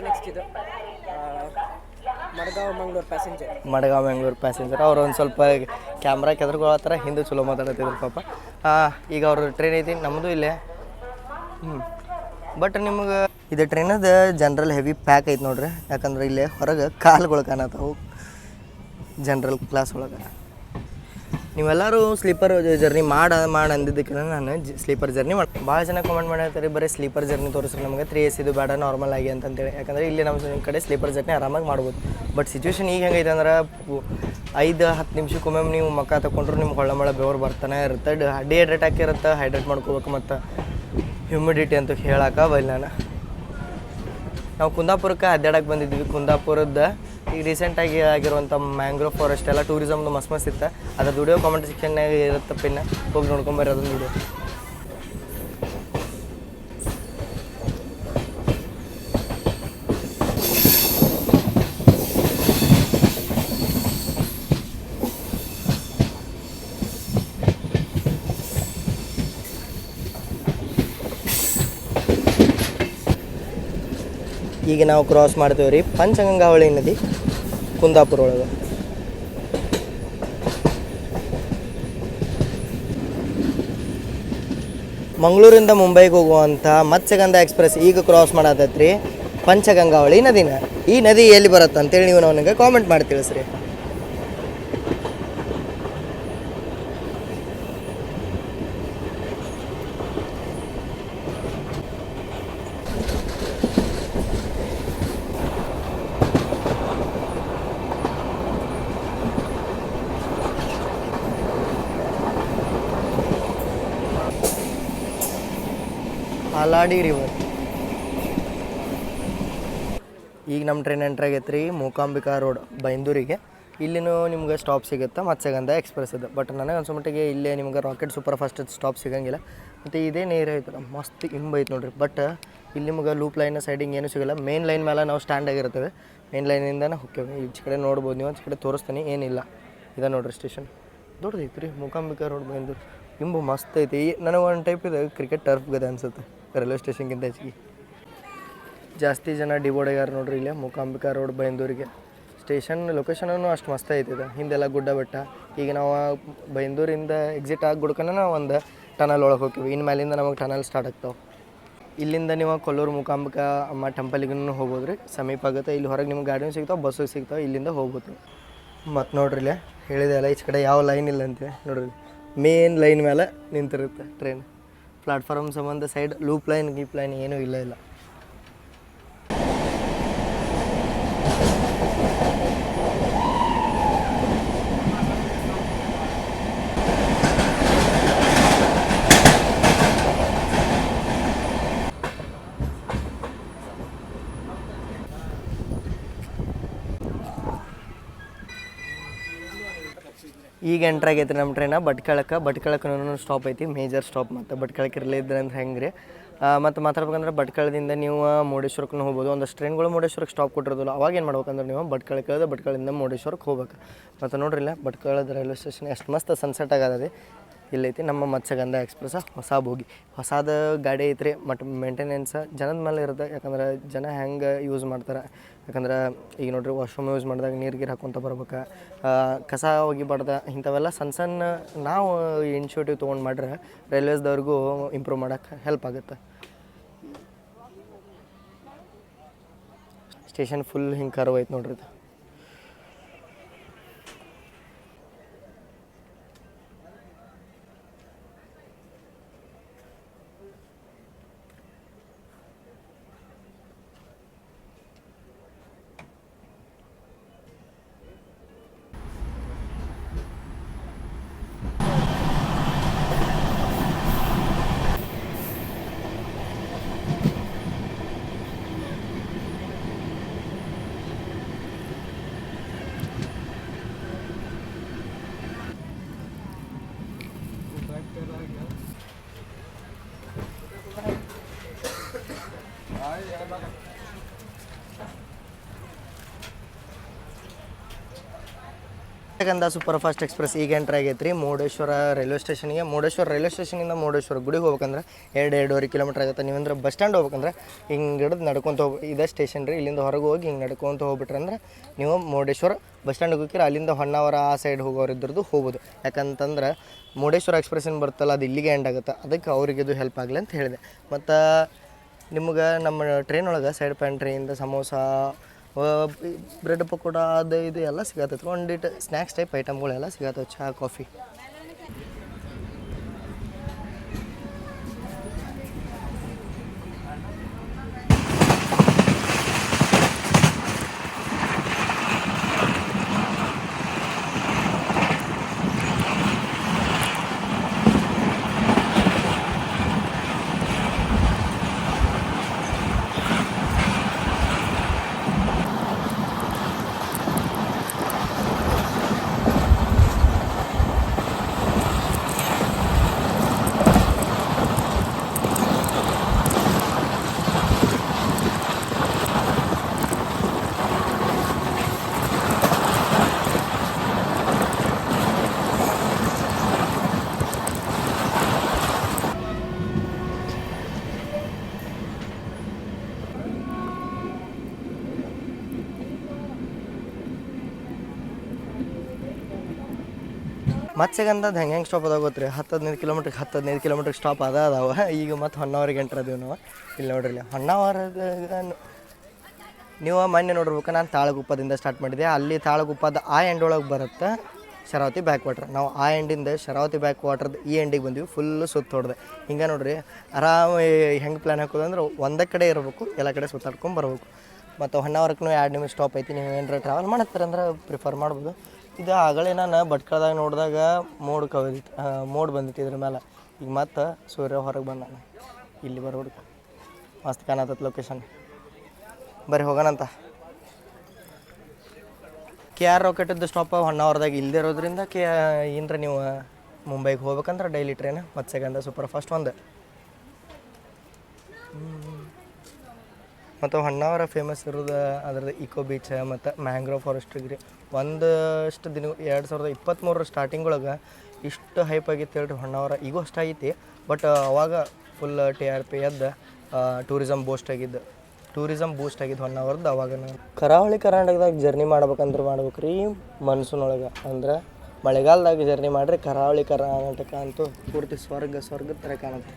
ನೆಕ್ಸ್ಟ್ ಇದು ಮಡ್ಗಾಂವ್ ಮಂಗ್ಳೂರು ಪ್ಯಾಸೆಂಜರ್. ಅವ್ರು ಒಂದು ಸ್ವಲ್ಪ ಕ್ಯಾಮ್ರಾ ಕೆದರ್ಕೊಳತ್ತಾರ, ಹಿಂದೆ ಚಲೋ ಮಾತಾಡತ್ತಿದ್ರು ಪಾಪ. ಈಗ ಅವ್ರ ಟ್ರೈನ್ ಐತಿ, ನಮ್ಮದು ಇಲ್ಲೇ. ಬಟ್ ನಿಮ್ಗೆ ಇದು ಟ್ರೈನದ ಜನ್ರಲ್ ಹೆವಿ ಪ್ಯಾಕ್ ಐತಿ ನೋಡ್ರಿ. ಯಾಕಂದ್ರೆ ಇಲ್ಲೇ ಹೊರಗೆ ಕಾಲುಗಳು ಕಾಣತ್ತವು ಜನ್ರಲ್ ಕ್ಲಾಸ್ ಒಳಗೆ. ನೀವೆಲ್ಲರೂ ಸ್ಲೀಪರ್ ಜರ್ನಿ ಮಾಡಿ ಅಂದಿದ್ದಕ್ಕೆ ನಾನು ಸ್ಲೀಪರ್ ಜರ್ನಿ ಮಾಡಿ. ಭಾಳ ಜನ ಕಮೆಂಟ್ ಮಾಡಿರ್ತಾರೆ ಬರೀ ಸ್ಲೀಪರ್ ಜರ್ನಿ ತೋರಿಸ್ರಿ ನಮಗೆ 3AC ಇದು ಬೇಡ ನಾರ್ಮಲ್ ಆಗಿ ಅಂತೇಳಿ. ಯಾಕಂದರೆ ಇಲ್ಲಿ ನಮ್ಮ ಕಡೆ ಸ್ಲೀಪರ್ ಜರ್ನಿ ಆರಾಮಾಗಿ ಮಾಡ್ಬೋದು. ಬಟ್ ಸಿಚುವೇಶನ್ ಈಗ ಹೆಂಗೈತೆ ಅಂದ್ರೆ 5-10 ನಿಮಿಷಕ್ಕೊಮ್ಮೆ ನೀವು ಮಕ್ಕ ತಗೊಂಡ್ರು ನಿಮ್ಗೆ ಹೊಳ್ಳ ಬೆವರು ಬರ್ತಾನೆ ಇರುತ್ತೆ. ಡಿಹೈಡ್ರೇಟ್ ಆಗಿರುತ್ತೆ, ಹೈಡ್ರೇಟ್ ಮಾಡ್ಕೋಬೇಕು. ಮತ್ತು ಹ್ಯೂಮಿಡಿಟಿ ಅಂತೂ ಹೇಳೋಕ್ಕಾಗಲ್ಲ. ನಾವು ಕುಂದಾಪುರಕ್ಕೆ ಅಡ್ಡಾಡಕ್ಕೆ ಬಂದಿದ್ವಿ. ಕುಂದಾಪುರದ ಈಗ ರೀಸೆಂಟಾಗಿ ಆಗಿರುವಂಥ ಮ್ಯಾಂಗ್ರೋವ್ ಫಾರೆಸ್ಟ್ ಎಲ್ಲ ಟೂರಿಸಮ್ದು ಮಸ್ತ್ ಇತ್ತು. ಅದ್ರದ್ದು ವಿಡಿಯೋ ಕಾಮೆಂಟ್ ಸೆಕ್ಷನ್ನಾಗ ಇರುತ್ತೆ, ಪಿನ್ನ ಹೋಗಿ ನೋಡ್ಕೊಂಬರ್ರಿ ಅದೊಂದು ವಿಡಿಯೋ. ಈಗ ನಾವು ಕ್ರಾಸ್ ಮಾಡ್ತೇವೆ ರೀ ಪಂಚಗಂಗಾವಳಿ ನದಿ ಕುಂದಾಪುರ ಒಳಗೆ. ಮಂಗಳೂರಿಂದ ಮುಂಬೈಗೆ ಹೋಗುವಂಥ ಮತ್ಸ್ಯಗಂಧ ಎಕ್ಸ್ಪ್ರೆಸ್ ಈಗ ಕ್ರಾಸ್ ಮಾಡತ್ತೈತೆ ರೀ ಪಂಚಗಂಗಾವಳಿ ನದಿನ. ಈ ನದಿ ಎಲ್ಲಿ ಬರುತ್ತೆ ಅಂತೇಳಿ ನೀವು ನನಗೆ ಕಾಮೆಂಟ್ ಮಾಡಿ ತಿಳಿಸ್ರಿ. ಹಾಲಾಡಿ ರಿವರ್. ಈಗ ನಮ್ಮ ಟ್ರೈನ್ ಎಂಟ್ರ್ ಆಗೈತೆ ರೀ ಮೂಕಾಂಬಿಕಾ ರೋಡ್ ಬೈಂದೂರಿಗೆ. ಇಲ್ಲಿನೂ ನಿಮ್ಗೆ ಸ್ಟಾಪ್ ಸಿಗುತ್ತೆ ಮತ್ಸ್ಯಗಂಧ ಎಕ್ಸ್ಪ್ರೆಸ್ ಇದೆ. ಬಟ್ ನನಗೆ ಅನ್ಸೋ ಮಟ್ಟಿಗೆ ಇಲ್ಲೇ ನಿಮ್ಗೆ ರಾಕೆಟ್ ಸೂಪರ್ ಫಾಸ್ಟ್ ಸ್ಟಾಪ್ ಸಿಗೋಂಗಿಲ್ಲ. ಮತ್ತು ಇದೇ ನೇರ ಐತಲ್ಲ ಮಸ್ತ್ ಇಂಬೈತೆ ನೋಡ್ರಿ. ಬಟ್ ಇಲ್ಲಿ ನಿಮ್ಗೆ ಲೂಪ್ ಲೈನ್ ಸೈಡಿಂಗ್ ಏನೂ ಸಿಗೋಲ್ಲ. ಮೇನ್ ಲೈನ್ ಮೇಲೆ ನಾವು ಸ್ಟ್ಯಾಂಡ್ ಆಗಿರ್ತೇವೆ. ಮೇನ್ ಲೈನಿಂದನೇ ಹೋಗ್ತೇವೆ. ಈಚೆ ಕಡೆ ನೋಡ್ಬೋದು ನೀವು, ಆಚೆ ಕಡೆ ತೋರಿಸ್ತೀನಿ, ಏನಿಲ್ಲ. ಇದೆ ನೋಡ್ರಿ ಸ್ಟೇಷನ್ ದೊಡ್ಡದೈತೆ ರೀ ಮೂಕಾಂಬಿಕಾ ರೋಡ್ ಬೈಂದೂರು. ಇಂಬು ಮಸ್ತ್ ಐತಿ. ನನಗೆ ಒಂದು ಟೈಪ್ ಇದೆ ಕ್ರಿಕೆಟ್ ಟರ್ಫ್ ಗದೆ ಅನ್ಸುತ್ತೆ ರೈಲ್ವೆ ಸ್ಟೇಷನ್ಗಿಂತ ಹೆಚ್ಚಿಗೆ. ಜಾಸ್ತಿ ಜನ ಡಿಬೋಡಾಗ್ಯಾರ ನೋಡ್ರಿ ಇಲ್ಲೇ ಮೂಕಾಂಬಿಕಾ ರೋಡ್ ಬೈಂದೂರಿಗೆ. ಸ್ಟೇಷನ್ ಲೊಕೇಶನೂ ಅಷ್ಟು ಮಸ್ತ್ ಐತಿದೆ. ಹಿಂದೆಲ್ಲ ಗುಡ್ಡ ಬೆಟ್ಟ. ಈಗ ನಾವು ಬೈಂದೂರಿಂದ ಎಕ್ಸಿಟ್ ಆಗಿ ಗುಡ್ಕನ ಒಂದು ಟನಲ್ ಒಳಗೆ ಹೋಗ್ತೀವಿ. ಇನ್ನು ಮೇಲಿಂದ ನಮಗೆ ಟನಲ್ ಸ್ಟಾರ್ಟ್ ಆಗ್ತಾವೆ. ಇಲ್ಲಿಂದ ನೀವು ಕೊಲ್ಲೂರು ಮೂಕಾಂಬಿಕಾ ಅಮ್ಮ ಟೆಂಪಲಿಗೂ ಹೋಗ್ಬೋದು ರೀ, ಸಮೀಪ ಆಗುತ್ತೆ. ಇಲ್ಲಿ ಹೊರಗೆ ನಿಮ್ಗೆ ಗಾಡಿನೂ ಸಿಗ್ತಾವೆ, ಬಸ್ಸು ಸಿಗ್ತಾವೆ, ಇಲ್ಲಿಂದ ಹೋಗ್ಬೋದು. ಮತ್ತು ನೋಡ್ರಿ ಇಲ್ಲೇ ಹೇಳಿದೆ ಅಲ್ಲ, ಈಚೆ ಕಡೆ ಯಾವ ಲೈನ್ ಇಲ್ಲ ಅಂತೇಳಿ ನೋಡ್ರಿ. ಮೇನ್ ಲೈನ್ ಮೇಲೆ ನಿಂತಿರುತ್ತೆ ಟ್ರೈನ್. ಪ್ಲಾಟ್ಫಾರ್ಮ್ ಸಂಬಂಧ ಸೈಡ್ ಲೂಪ್ ಲೈನ್ ಗೀಪ್ ಲೈನ್ ಏನೂ ಇಲ್ಲ. ಈಗ ಎಂಟ್ರ್ ಆಗೈತೆ ನಮ್ಮ ಟ್ರೈನ ಭಟ್ಕಳಕ್ಕೆ ಸ್ಟಾಪ್ ಐತಿ, ಮೇಜರ್ ಸ್ಟಾಪ್. ಮತ್ತು ಭಟ್ಕಳಕ್ಕೆ ರಿಲೇ ಇದ್ರೆ ಅಂದ್ರೆ ಹೆಂಗೆ ರೀ ಮತ್ತು ಮಾತಾಡ್ಬೇಕಂದ್ರೆ ಭಟ್ಕಳದಿಂದ ನೀವು ಮುರುಡೇಶ್ವರಕ್ಕೆ ಹೋಗ್ಬೋದು. ಒಂದಷ್ಟು ಟ್ರೈನ್ಗಳು ಮುರುಡೇಶ್ವರಕ್ಕೆ ಸ್ಟಾಪ್ ಕೊಟ್ಟಿರೋದಿಲ್ಲ. ಅವಾಗ ಏನು ಮಾಡ್ಬೇಕಂದ್ರೆ ನೀವು ಭಟ್ಕಳ ಕೇಳಿದ್ರೆ ಭಟ್ಕಳಿಂದ ಮುರುಡೇಶ್ವರಕ್ಕೆ ಹೋಗ್ಬೇಕು. ಮತ್ತು ನೋಡ್ರಿ ಇಲ್ಲ ಭಟ್ಕಳದ ರೈಲ್ವೆ ಸ್ಟೇಷನ್ ಎಷ್ಟು ಮಸ್ತ್ ಸನ್ಸೆಟ್ ಆಗದೆ. ಇಲ್ಲೈತಿ ನಮ್ಮ ಮತ್ಸ್ಯಗಂಧ ಎಕ್ಸ್ಪ್ರೆಸ್ ಹೊಸ ಬೋಗಿ. ಹೊಸದು ಗಾಡಿ ಐತ್ರಿ. ಮತ್ತು ಮೇಂಟೆನೆನ್ಸ್ ಜನದ ಮೇಲೆ ಇರುತ್ತೆ. ಯಾಕಂದ್ರೆ ಜನ ಹೆಂಗೆ ಯೂಸ್ ಮಾಡ್ತಾರೆ, ಯಾಕಂದ್ರೆ ಈಗ ನೋಡ್ರಿ ವಾಶ್ರೂಮ್ ಯೂಸ್ ಮಾಡಿದಾಗ ನೀರು ಗೀರು ಹಾಕ್ಕೊಂತ ಬರ್ಬೇಕು, ಕಸ ಒಗಿಬಾರ್ದು. ಇಂಥವೆಲ್ಲ ಸಣ್ಣ ಸಣ್ಣ ನಾವು ಇನಿಷಿಯೇಟಿವ್ ತೊಗೊಂಡು ಮಾಡ್ರೆ ರೈಲ್ವೇಸ್ದವ್ರಿಗೂ ಇಂಪ್ರೂವ್ ಮಾಡೋಕ್ಕೆ ಹೆಲ್ಪ್ ಆಗುತ್ತೆ. ಸ್ಟೇಷನ್ ಫುಲ್ ಹಿಂಗೆ ಕರ್ವ್ ಐತೆ ನೋಡ್ರಿ ಇದು. ಗಂಧ ಸೂಪರ್ ಫಾಸ್ಟ್ ಎಕ್ಸ್ಪ್ರೆಸ್ ಈಗ ಎಂಟ್ರ್ ಆಗೈತೆ ರೀ ಮುರುಡೇಶ್ವರ ರೈಲ್ವೆ ಸ್ಟೇಷನಿಗೆ. ಮುರುಡೇಶ್ವರ ರೈಲ್ವೆ ಸ್ಟೇಷನಿಂದ ಮುರುಡೇಶ್ವರ ಗುಡಿಗೆ ಹೋಗ್ಬೇಕಂದ್ರೆ 2-2.5 ಕಿಲೋಮೀಟ್ರ್ ಆಗುತ್ತೆ. ನೀವಂದ್ರೆ ಬಸ್ ಸ್ಟ್ಯಾಂಡ್ ಹೋಗ್ಬೇಕಂದ್ರೆ ಹಿಂಗೆ ಹಿಡಿದು ನಡ್ಕೊತ ಇದೇ ಸ್ಟೇಷನ್ ರೀ. ಇಲ್ಲಿಂದ ಹೊರಗೆ ಹೋಗಿ ಹಿಂಗೆ ನಡ್ಕೊತ ಹೋಗ್ಬಿಟ್ರೆ ಅಂದ್ರೆ ನೀವು ಮುರುಡೇಶ್ವರ ಬಸ್ ಸ್ಟ್ಯಾಂಡಿಗೆ ಹೋಗಿರ ಅಲ್ಲಿಂದ ಹೊನ್ನಾವರ ಆ ಸೈಡ್ ಹೋಗೋರು ಇದ್ರದ್ದು ಹೋಗ್ಬೋದು. ಯಾಕಂತಂದ್ರೆ ಮುರುಡೇಶ್ವರ ಎಕ್ಸ್ಪ್ರೆಸ್ಸಿನ ಬರ್ತಲ್ಲ ಅದು ಇಲ್ಲಿಗೆ ಎಂಡ್ ಆಗುತ್ತೆ. ಅದಕ್ಕೆ ಅವ್ರಿಗೆ ಇದು ಹೆಲ್ಪ್ ಆಗಲಿ ಅಂತ ಹೇಳಿದೆ. ಮತ್ತು ನಿಮ್ಗೆ ನಮ್ಮ ಟ್ರೈನ್ ಒಳಗೆ ಸೈಡ್ ಪ್ಯಾಂಟ್ರಿಯಿಂದ ಸಮೋಸ, ಬ್ರೆಡ್ ಪಕೋಡ ಅದು ಇದು ಎಲ್ಲ ಸಿಗತ್ತೈತೆ. ಒಂದಿಟ್ಟು ಸ್ನ್ಯಾಕ್ಸ್ ಟೈಪ್ ಐಟಮ್ಗಳೆಲ್ಲ ಸಿಗತ್ತವೆ, ಚಹಾ ಕಾಫಿ. ಮತ್ಸ್ಯಗಂಧದ ಹೆಂಗೆ ಸ್ಟಾಪ್ ಅದಾವ ಗೊತ್ತ್ರಿ? 10-15 ಕಿಲೋಮೀಟ್ರಿಗೆ ಸ್ಟಾಪ್ ಅದಾವ. ಈಗ ಮತ್ತು ಹೊನ್ನಾವರಿಗೆ ಎಂಟ್ರ್ ಅದೀವಿ ನಾವು. ಇಲ್ಲಿ ನೋಡ್ರಿ ಇಲ್ಲಿ ಹೊನ್ನಾವರದಾಗ ನೀವು ಮೊನ್ನೆ ನೋಡಿರ್ಬೇಕು, ನಾನು ತಾಳಗುಪ್ಪದಿಂದ ಸ್ಟಾರ್ಟ್ ಮಾಡಿದೆ. ಅಲ್ಲಿ ತಾಳಗುಪ್ಪದ ಆ ಎಂಡ್ ಒಳಗೆ ಬರುತ್ತೆ ಶರಾವತಿ ಬ್ಯಾಕ್ ವಾಟ್ರ್. ನಾವು ಆ ಎಂಡಿಂದ ಶರಾವತಿ ಬ್ಯಾಕ್ ವಾಟ್ರದ್ದು ಈ ಎಂಡಿಗೆ ಬಂದ್ವಿ. ಫುಲ್ಲು ಸುತ್ತ ಹೊಡೆದೆ. ಹಿಂಗೆ ನೋಡ್ರಿ ಆರಾಮ ಹೆಂಗೆ ಪ್ಲ್ಯಾನ್ ಹಾಕೋದಂದ್ರೆ ಒಂದೇ ಕಡೆ ಇರಬೇಕು, ಎಲ್ಲ ಕಡೆ ಸುತ್ತಾಡ್ಕೊಂಡು ಬರ್ಬೇಕು. ಮತ್ತು ಹೊನ್ನಾವರಕ್ಕೂ 2 ನಿಮಿಷ ಸ್ಟಾಪ್ ಐತಿ. ನೀವು ಏನಾರ ಟ್ರಾವೆಲ್ ಮಾಡತ್ತೀರಂದ್ರೆ ಪ್ರಿಫರ್ ಮಾಡ್ಬೋದು. ಇದು ಆಗಲೇ ನಾನು ಭಟ್ಕಳದಾಗ ನೋಡಿದಾಗ ಮೋಡ್ ಬಂದಿತ್ತು ಇದ್ರ ಮೇಲೆ. ಈಗ ಮತ್ತು ಸೂರ್ಯ ಹೊರಗೆ ಬಂದ ಇಲ್ಲಿ ಬರ್ಬಿಡ್ತು. ಮಸ್ತ್ ಕಾಣತ್ತದ ಲೊಕೇಶನ್. ಬರ್ರಿ ಹೋಗೋಣಂತ. KR ರಾಕೆಟದ್ದು ಸ್ಟಾಪ್ ಹೊನ್ನಾವರದಾಗ ಇಲ್ಲದೆ ಇರೋದ್ರಿಂದ ಏನರ ನೀವು ಮುಂಬೈಗೆ ಹೋಗ್ಬೇಕಂದ್ರೆ daily train Matsyagandha super fast ಒಂದು. ಮತ್ತು ಹೊನ್ನಾವರ ಫೇಮಸ್ ಇರೋದು ಅದರದ್ದು ಇಕೋ ಬೀಚ್ ಮತ್ತು ಮ್ಯಾಂಗ್ರೋವ್ ಫಾರೆಸ್ಟ್ರಿ. ಒಂದಷ್ಟು ದಿನ 2023 ಸ್ಟಾರ್ಟಿಂಗ್ ಒಳಗೆ ಇಷ್ಟು ಹೈಪ್ ಆಗಿತ್ತು ಹೇಳ್ರಿ ಹೊನ್ನಾವರ. ಈಗೂ ಅಷ್ಟಾಗೈತಿ, ಬಟ್ ಅವಾಗ ಫುಲ್ TRP ಎದ್ದು ಟೂರಿಸಮ್ ಬೂಸ್ಟ್ ಆಗಿದ್ದು ಹೊನ್ನಾವರದ್ದು. ಅವಾಗ ಕರಾವಳಿ ಕರ್ನಾಟಕದಾಗ ಜರ್ನಿ ಮಾಡ್ಬೇಕಂದ್ರೆ ಮಾಡ್ಬೇಕು ರೀ ಮನ್ಸೂನ್ ಒಳಗೆ. ಅಂದ್ರೆ ಮಳೆಗಾಲದಾಗ ಜರ್ನಿ ಮಾಡಿರಿ. ಕರಾವಳಿ ಕರ್ನಾಟಕ ಅಂತೂ ಪೂರ್ತಿ ಸ್ವರ್ಗದ ಥರ ಕಾಣುತ್ತೆ.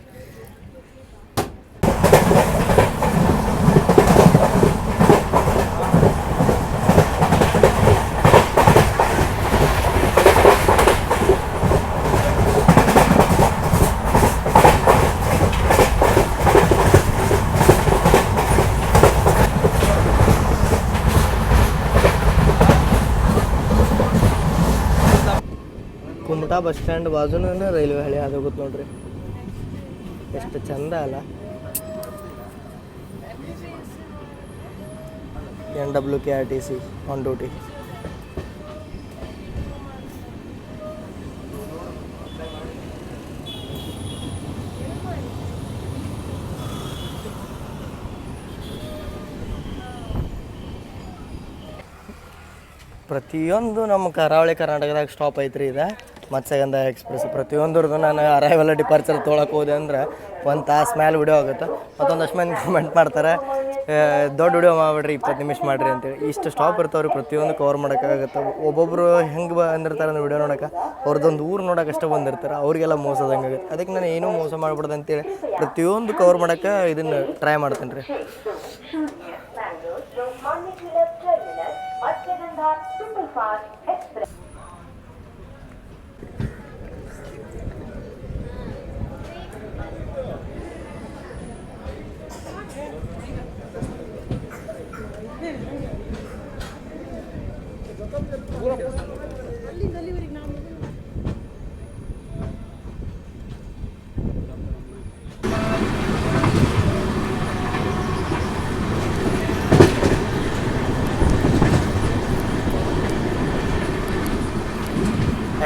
ಕುಮಟಾ ಬಸ್ ಸ್ಟ್ಯಾಂಡ್ ಬಾಜುನ ರೈಲ್ವೆ ಹಳಿ ಆಗೋಗುತ್ತೆ ನೋಡ್ರಿ. ಎಷ್ಟು ಚಂದ ಅಲ್ಲ. NWKRTC on duty. ಪ್ರತಿಯೊಂದು ನಮ್ಮ ಕರಾವಳಿ ಕರ್ನಾಟಕದಾಗ ಸ್ಟಾಪ್ ಐತ್ರಿ ಇದು ಮತ್ಸ್ಯಗಂಧ ಎಕ್ಸ್ಪ್ರೆಸ್. ಪ್ರತಿಯೊಂದ್ರದ್ದು ನಾನು ಅರೈವಲ್ ಡಿಪಾರ್ಚರ್ ತೊಗೊಳಕ್ಕೆ ಹೋದೆ ಅಂದ್ರೆ 1 ತಾಸು ಮೇಲೆ ವಿಡಿಯೋ ಆಗುತ್ತೆ. ಮತ್ತೊಂದಷ್ಟು ಮಂದಿ ಕಮೆಂಟ್ ಮಾಡ್ತಾರೆ, ದೊಡ್ಡ ವಿಡಿಯೋ ಮಾಡಿಬಿಡ್ರಿ 20 ನಿಮಿಷ ಮಾಡಿರಿ ಅಂತೇಳಿ. ಇಷ್ಟು ಸ್ಟಾಪ್ ಇರ್ತಾವ್ರಿ, ಪ್ರತಿಯೊಂದು ಕವರ್ ಮಾಡೋಕ್ಕಾಗುತ್ತೆ. ಒಬ್ಬೊಬ್ಬರು ಹೆಂಗೆ ಬಂದಿರ್ತಾರೆ ಅಂದ್ರೆ ವಿಡಿಯೋ ನೋಡೋಕೆ, ಅವ್ರದ್ದೊಂದು ಊರು ನೋಡೋಕೆ ಅಷ್ಟೇ ಬಂದಿರ್ತಾರೆ, ಅವರಿಗೆಲ್ಲ ಮೋಸದಂಗೆ ಆಗುತ್ತೆ. ಅದಕ್ಕೆ ನಾನು ಏನೂ ಮೋಸ ಮಾಡ್ಬಿಡ್ದು ಅಂತೇಳಿ ಪ್ರತಿಯೊಂದು ಕವರ್ ಮಾಡೋಕ್ಕೆ ಇದನ್ನು ಟ್ರೈ ಮಾಡ್ತೀನಿ ರೀ.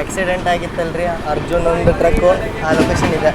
ಆಕ್ಸಿಡೆಂಟ್ ಆಗಿತ್ತಲ್ರಿ ಅರ್ಜುನ್ ಒಂದು ಟ್ರಕ್ಕು, ಆ ಲೊಕೇಶನ್ ಇದೆ.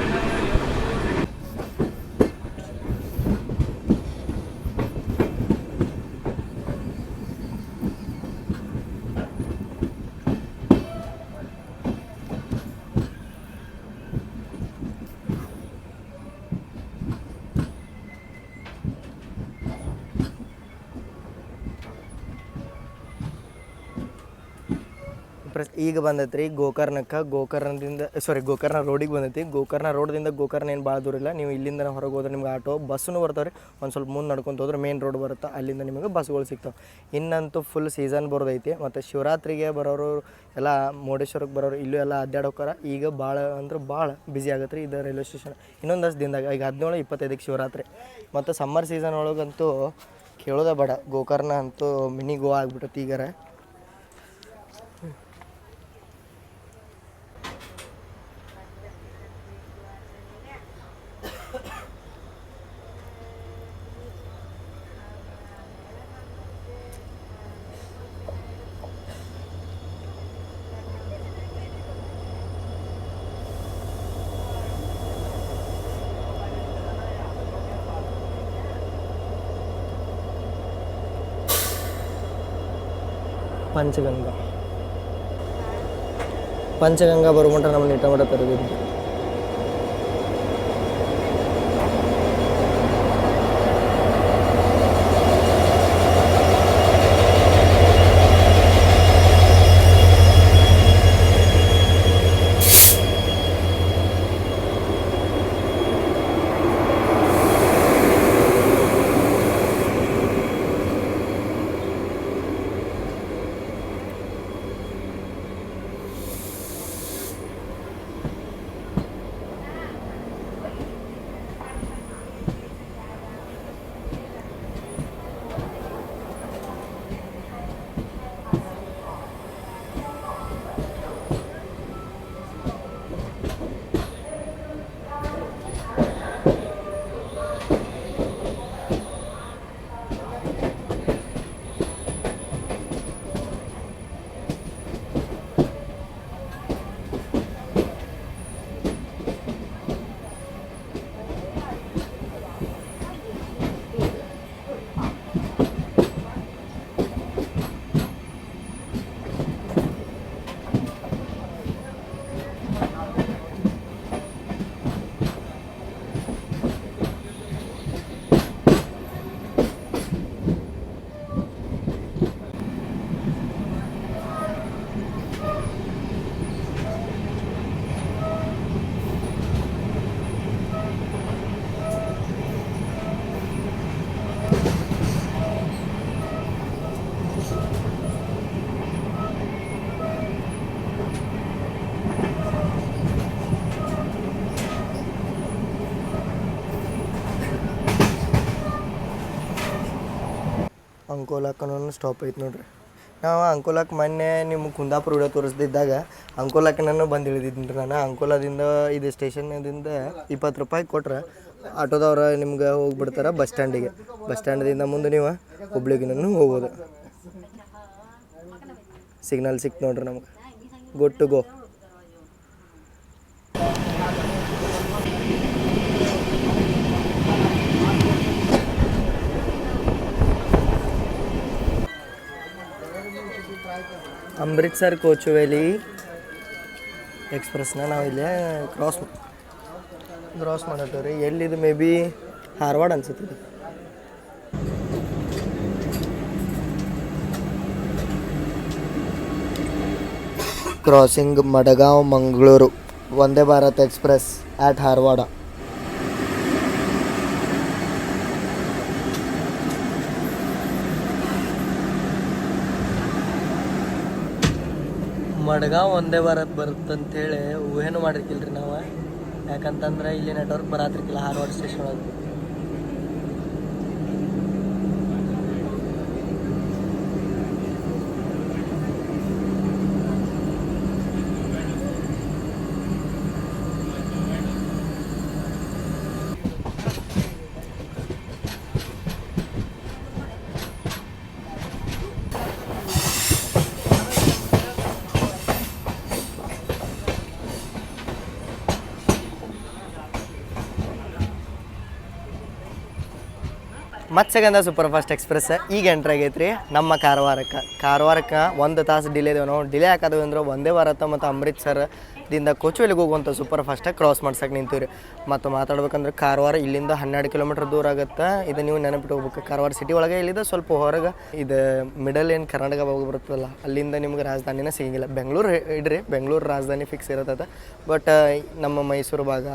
ಈಗ ಬಂದೈತೆ ರೀ ಗೋಕರ್ಣಕ್ಕೆ. ಗೋಕರ್ಣ ರೋಡಿಗೆ ಬಂದೈತಿ. ಗೋಕರ್ಣ ರೋಡ್ದಿಂದ ಗೋಕರ್ಣ ಏನು ಭಾಳ ದೂರ ಇಲ್ಲ. ನೀವು ಇಲ್ಲಿಂದ ಹೊರಗೆ ಹೋದ್ರೆ ನಿಮ್ಗೆ ಆಟೋ ಬಸ್ಸೂ ಬರ್ತಾವೆ ರೀ. ಒಂದು ಸ್ವಲ್ಪ ಮುಂದೆ ನಡ್ಕೊಂತ ಹೋದ್ರೆ ಮೇನ್ ರೋಡ್ ಬರುತ್ತೆ, ಅಲ್ಲಿಂದ ನಿಮಗೆ ಬಸ್ಗಳು ಸಿಗ್ತಾವೆ. ಇನ್ನಂತೂ ಫುಲ್ ಸೀಸನ್ ಬರೋದೈತಿ. ಮತ್ತು ಶಿವರಾತ್ರಿಗೆ ಬರೋರು ಎಲ್ಲ ಮುರುಡೇಶ್ವರಕ್ಕೆ ಬರೋರು ಇಲ್ಲೂ ಎಲ್ಲ ಅಡ್ಡಾಡೋಕ್ಕಾರ. ಈಗ ಭಾಳ ಅಂದ್ರೆ ಭಾಳ ಬ್ಯುಸಿ ಆಗುತ್ತೆ ರೀ ಇದು ರೈಲ್ವೆ ಸ್ಟೇಷನ್. ಇನ್ನೊಂದಷ್ಟು ದಿನದಾಗ ಈಗ 17-25ಕ್ಕೆ ಶಿವರಾತ್ರಿ. ಮತ್ತು ಸಮ್ಮರ್ ಸೀಸನ್ ಒಳಗಂತೂ ಕೇಳೋದೇ ಬೇಡ, ಗೋಕರ್ಣ ಅಂತೂ ಮಿನಿ ಗೋವಾ ಆಗ್ಬಿಟ್ಟೈತಿ ಈಗಾರ. ಪಂಚಗಂಗಾ ಬರುಮಟ ನಮ್ಮ ನಿಟ್ಟಮಟ ತೆರೆದಿದ್ದು. ಅಂಕೋಲಾಕನೂ ಸ್ಟಾಪ್ ಐತೆ ನೋಡ್ರಿ. ನಾವು ಅಂಕೋಲಾಕ್ಕೆ ಮೊನ್ನೆ ನಿಮ್ಮ ಕುಂದಾಪುರ ವಿಡಿಯೋ ತೋರಿಸ್ದಿದ್ದಾಗ ಅಂಕೋಲಾಕ್ಕೆ ನಾನು ಬಂದು ಇಳಿದಿದ್ದೀನಿ ರೀ. ನಾನು ಅಂಕೋಲಾದಿಂದ ಇದು ಸ್ಟೇಷನ್ದಿಂದ 20 ರೂಪಾಯಿ ಕೊಟ್ರೆ ಆಟೋದವ್ರು ನಿಮ್ಗೆ ಹೋಗ್ಬಿಡ್ತಾರೆ ಬಸ್ ಸ್ಟ್ಯಾಂಡಿಗೆ. ಬಸ್ ಸ್ಟ್ಯಾಂಡ್ದಿಂದ ಮುಂದೆ ನೀವು ಹುಬ್ಳಿಗೆ ಹೋಗ್ಬೋದು. ಸಿಗ್ನಲ್ ಸಿಕ್ತು ನೋಡ್ರಿ ನಮ್ಗೆ, good to go. Amritsar Kochuveli ಎಕ್ಸ್ಪ್ರೆಸ್ನ ನಾವಿಲ್ಲೇ ಕ್ರಾಸ್ ಮಾಡತ್ತೇವೆ ರೀ. ಎಲ್ಲಿದು ಮೇ ಬಿ ಧಾರವಾಡ ಅನ್ಸುತ್ತೆ ಇದು. ಕ್ರಾಸಿಂಗ್ ಮಡಗಾಂವ್ ಮಂಗಳೂರು ವಂದೇ ಭಾರತ್ ಎಕ್ಸ್ಪ್ರೆಸ್ ಆಟ್ ಧಾರವಾಡ. ಮಡ್ಗಾಂವ್ ಒಂದೇ ಭಾರತ್ ಬರುತ್ತಂತೇಳಿ ಊಹೆನೂ ಮಾಡಿರ್ಕಿಲ್ರಿ ನಾವು. ಯಾಕಂತಂದ್ರೆ ಇಲ್ಲಿ ನೆಟ್ವರ್ಕ್ ಬರತ್ತಿರ್ಕಿಲ್ಲ ಧಾರವಾಡ ಸ್ಟೇಷನ್ ಒಳಗೆ. ಮತ್ಸ್ಯಗಂಧ ಸೂಪರ್ ಫಾಸ್ಟ್ ಎಕ್ಸ್ಪ್ರೆಸ್ ಈಗ ಎಂಟ್ರ್ ಆಗೈತೆ ರೀ ನಮ್ಮ ಕಾರವಾರಕ್ಕೆ 1 ತಾಸು ಡಿಲೇ ಇದೇವೆ. ನಾವು ಡಿಲೇ ಹಾಕೋದು ಅಂದ್ರೆ ವಂದೇ ಭಾರತ ಮತ್ತು ಅಮೃತ್ಸರದಿಂದ ಕೊಚುವೇಲಿಗೆ ಹೋಗುವಂಥ ಸೂಪರ್ ಫಾಸ್ಟಾಗಿ ಕ್ರಾಸ್ ಮಾಡ್ಸಕ್ಕೆ ನಿಂತೀವಿ ರೀ. ಮತ್ತು ಮಾತಾಡ್ಬೇಕಂದ್ರೆ ಕಾರವಾರ ಇಲ್ಲಿಂದ 12 ಕಿಲೋಮೀಟ್ರ್ ದೂರ ಆಗುತ್ತೆ. ಇದು ನೀವು ನೆನಪಿಟ್ಟು ಹೋಗ್ಬೇಕು. ಕಾರವಾರ ಸಿಟಿ ಒಳಗೆ ಇಲ್ಲಿದೆ, ಸ್ವಲ್ಪ ಹೊರಗೆ ಇದು ಮಿಡಲ್ ಏನು ಕರ್ನಾಟಕ ಹೋಗಿ ಬರುತ್ತಲ್ಲ, ಅಲ್ಲಿಂದ ನಿಮ್ಗೆ ರಾಜಧಾನಿನೇ ಸಿಗಂಗಿಲ್ಲ. ಬೆಂಗಳೂರು ಇಡ್ರಿ, ಬೆಂಗಳೂರು ರಾಜಧಾನಿ ಫಿಕ್ಸ್ ಇರುತ್ತೆ. ಬಟ್ ನಮ್ಮ ಮೈಸೂರು ಭಾಗ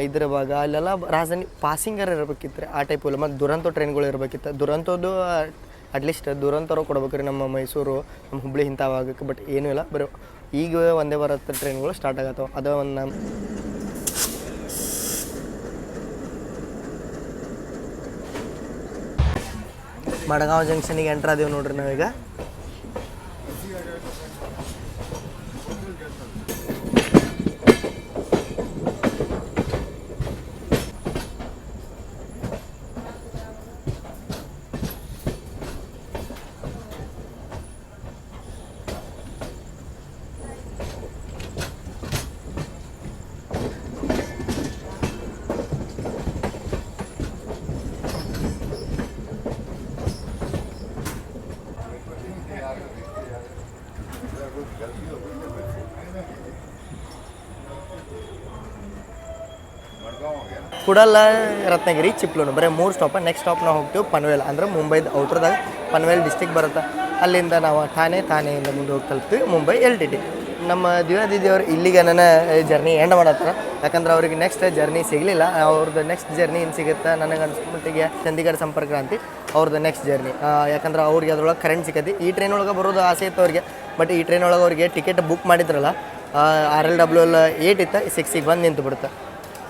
ಇದ್ರ ಭಾಗ ಅಲ್ಲೆಲ್ಲ ರಾಜಧಾನಿ ಪಾಸಿಂಗರ್ ಇರಬೇಕಿತ್ತು ರೀ, ಆ ಟೈಪ್ ಇಲ್ಲ. ಮತ್ತು ದುರಂತೋ ಟ್ರೈನ್ಗಳು ಇರಬೇಕಿತ್ತು. ದುರಂತದ್ದು ಅಟ್ಲೀಸ್ಟ್ ದುರಂತರು ಕೊಡ್ಬೇಕು ರೀ ನಮ್ಮ ಮೈಸೂರು, ನಮ್ಮ ಹುಬ್ಳಿ ಇಂಥ ಭಾಗಕ್ಕೆ. ಬಟ್ ಏನೂ ಇಲ್ಲ, ಬರೀ ಈಗ ವಂದೇ ಭಾರತ್ ಟ್ರೈನ್ಗಳು ಸ್ಟಾರ್ಟ್ ಆಗತ್ತವೆ. ಅದು ಒಂದು ಮಡಗಾಂವ್ ಜಂಕ್ಷನಿಗೆ ಎಂಟ್ರ್ ಆದೀವಿ ನೋಡ್ರಿ ನಾವೀಗ. ಕುಡಲ್ಲ, ರತ್ನಗಿರಿ, ಚಿಪ್ಲೂನು ಬರೀ 3 ಸ್ಟಾಪ. ನೆಕ್ಸ್ಟ್ ಸ್ಟಾಪ್ ನಾವು ಹೋಗ್ತೀವಿ ಪನ್ವೇಲ್, ಅಂದ್ರೆ ಮುಂಬೈದ ಔಟ್ರದಾಗ ಪನ್ವೇಲ್ ಡಿಸ್ಟಿಕ್ ಬರುತ್ತೆ. ಅಲ್ಲಿಂದ ನಾವು ಠಾಣೆಯಿಂದ ಮುಂದೆ ಹೋಗಿ ತಲುಪ್ತೀವಿ ಮುಂಬೈ LTT. ನಮ್ಮ ದಿವ್ಯಾದಿದೇವ್ರು ಇಲ್ಲಿಗೆ ನನ್ನ ಜರ್ನಿ ಎಂಡ್ ಮಾಡತ್ತಾರ. ಯಾಕಂದ್ರೆ ಅವ್ರಿಗೆ ನೆಕ್ಸ್ಟ್ ಜರ್ನಿ ಸಿಗಲಿಲ್ಲ. ಅವ್ರದ್ದು ನೆಕ್ಸ್ಟ್ ಜರ್ನಿ ಏನು ಸಿಗುತ್ತೆ ನನಗೆ ಅನ್ಸ್ಮಟ್ಟಿಗೆ ಚಂಡೀಗಢ ಸಂಪರ್ಕ ಕ್ರಾಂತಿ ಅವ್ರದ್ದು ನೆಕ್ಸ್ಟ್ ಜರ್ನಿ. ಯಾಕಂದ್ರೆ ಅವ್ರಿಗೆ ಅದ್ರೊಳಗೆ ಕರೆಂಟ್ ಸಿಕ್ಕತಿ. ಈ ಟ್ರೈನ್ ಒಳಗೆ ಬರೋದು ಆಸೆ ಇತ್ತು ಅವ್ರಿಗೆ. ಬಟ್ ಈ ಟ್ರೈನ್ ಒಳಗೆ ಅವ್ರಿಗೆ ಟಿಕೆಟ್ ಬುಕ್ ಮಾಡಿದ್ರಲ್ಲ, RLWL 8 ಇತ್ತು, 6ಗೆ ಬಂದು ನಿಂತು ಬಿಡುತ್ತೆ.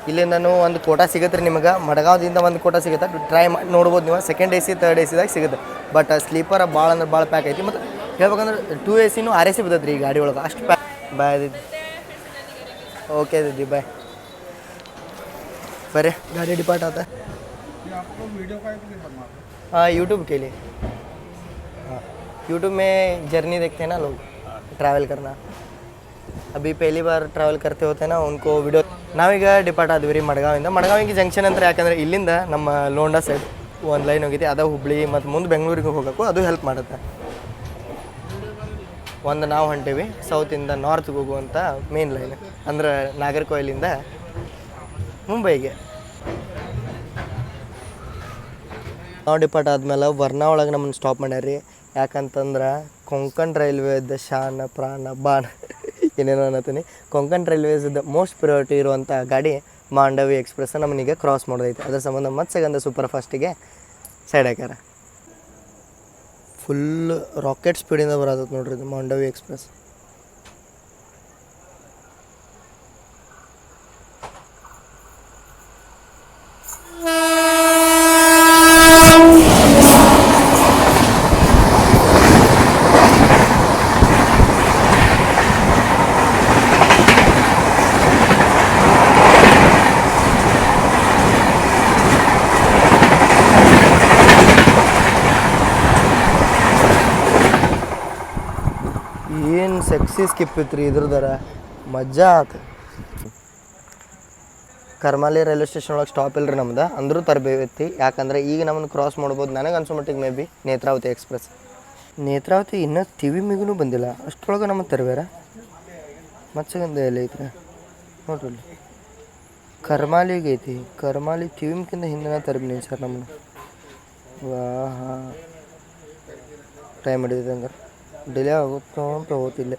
ಇಲ್ಲಿಂದನೂ ಒಂದು ಕೋಟಾ ಸಿಗುತ್ತೆ ರೀ ನಿಮಗೆ. ಮಡಗಾಂವದಿಂದ ಒಂದು ಕೋಟಾ ಸಿಗುತ್ತೆ, ಟ್ರೈ ಮಾಡಿ ನೋಡ್ಬೋದು ನೀವು. ಸೆಕೆಂಡ್ AC 3rd ACದಾಗ ಸಿಗುತ್ತೆ. ಬಟ್ ಸ್ಲೀಪರ್ ಭಾಳ ಅಂದ್ರೆ ಭಾಳ ಪ್ಯಾಕ್ ಐತಿ. ಮತ್ತು ಹೇಳ್ಬೇಕಂದ್ರೆ 2 ACನೂ RAC ಬಿದ್ದೈತೆ ರೀ ಈ ಗಾಡಿ ಒಳಗೆ, ಅಷ್ಟು ಪ್ಯಾಕ್. ಬಾಯ್ ದಿದ್ದಿ, ಓಕೆ ದಿದ್ದಿ, ಬಾಯ್. ಬರ್ರಿ ಗಾಡಿ ಡಿಪಾರ್ಟ್ आता हाँ यूट्यूब के लिए. हाँ यूट्यूब में जर्नी देखते हैं ना लोग, ट्रैवल करना. अभी पहली बार ट्रैवल करते होते हैं ना, उनको वीडियो. ನಾವೀಗ ಡಿಪಾರ್ಟ್ ಆದ್ವಿ ರೀ ಮಡಗಾವಿಂದ. ಮಡಗಾವಿಗೆ ಜಂಕ್ಷನ್ ಅಂತ, ಯಾಕಂದರೆ ಇಲ್ಲಿಂದ ನಮ್ಮ ಲೋಂಡಾ ಸೈಡ್ ಒಂದು ಲೈನ್ ಹೋಗಿದೆ, ಅದು ಹುಬ್ಳಿ ಮತ್ತು ಮುಂದೆ ಬೆಂಗಳೂರಿಗೆ ಹೋಗೋಕ್ಕೂ ಅದು ಹೆಲ್ಪ್ ಮಾಡುತ್ತೆ. ಒಂದು ನಾವು ಹೊಂಟೀವಿ ಸೌತಿಂದ ನಾರ್ತ್ಗೆ ಹೋಗುವಂಥ ಮೇನ್ ಲೈನ್, ಅಂದ್ರೆ ನಾಗರ್ಕೋಯಿಲಿಂದ ಮುಂಬೈಗೆ. ನಾವು ಡಿಪಾರ್ಟ್ ಆದಮೇಲೆ ವರ್ನಾ ಒಳಗೆ ನಮ್ಮನ್ನು ಸ್ಟಾಪ್ ಮಾಡ್ಯಾರ. ಯಾಕಂತಂದ್ರೆ ಕೊಂಕಣ್ ರೈಲ್ವೇದ ಶಾನ ಪ್ರಾಣ ಬಾಣ ಏನೇನೋ ಅನ್ನತೀನಿ. ಕೊಂಕಣ್ ರೈಲ್ವೇಸ್ದ ಮೋಸ್ಟ್ ಪ್ರಿಯಾರಿಟಿ ಇರುವಂಥ ಗಾಡಿ ಮಾಂಡವಿ ಎಕ್ಸ್ಪ್ರೆಸ್ ನಮ್ಮನೀಗ ಕ್ರಾಸ್ ಮಾಡೋದೈತೆ. ಅದರ ಸಂಬಂಧ ಮತ್ಸ್ಯಗಂಧ ಸೂಪರ್ ಫಾಸ್ಟಿಗೆ ಸೈಡ್ ಹಾಕ್ಯಾರ. ಫುಲ್ ರಾಕೆಟ್ ಸ್ಪೀಡಿಂದ ಬರತ್ತೈತೆ ನೋಡ್ರಿ ಇದು ಮಾಂಡವಿ ಎಕ್ಸ್ಪ್ರೆಸ್. ಏನು ಸೆಕ್ಸಿ ಸ್ಕಿಪ್ ಇತ್ತು ರೀ ಇದ್ರದಾರ, ಮಜಾ ಆತು. ಕರ್ಮಾಲಿ ರೈಲ್ವೆ ಸ್ಟೇಷನ್ ಒಳಗೆ ಸ್ಟಾಪ್ ಇಲ್ಲರಿ ನಮ್ದು, ಅಂದರೂ ತರಬೇತಿ. ಯಾಕಂದರೆ ಈಗ ನಮ್ಮನ್ನು ಕ್ರಾಸ್ ಮಾಡ್ಬೋದು ನನಗೆ ಅನ್ಸೋ ಮಟ್ಟಿಗೆ may be Netravati express. Netravati ಇನ್ನೂ ತಿವಿ ಮಿಗೂ ಬಂದಿಲ್ಲ, ಅಷ್ಟರೊಳಗೆ ನಮ್ಮ ತರಬೇರ ಮತ್ಸ್ಯಗಂಧ ಎಲೆ ಐತ್ರಿ ನೋಡ್ರಿ ಅಲ್ಲಿ. ಕರ್ಮಾಲಿಗೆ ಐತಿ, ಕರ್ಮಾಲಿ ತಿವಿಮ್ಕಿಂತ ಹಿಂದಿನ ತರಬಿನಿ ಸರ್ ನಮ್ಮನ್ನು. ಹಾ ಟೈಮ್ ಹಿಡಿದಿದೆ ಹಂಗಾರೆ ಡಿಲೇ ಆಗುತ್ತೋ ಅಂತ ಹೋಗ್ತಿಲ್ಲ.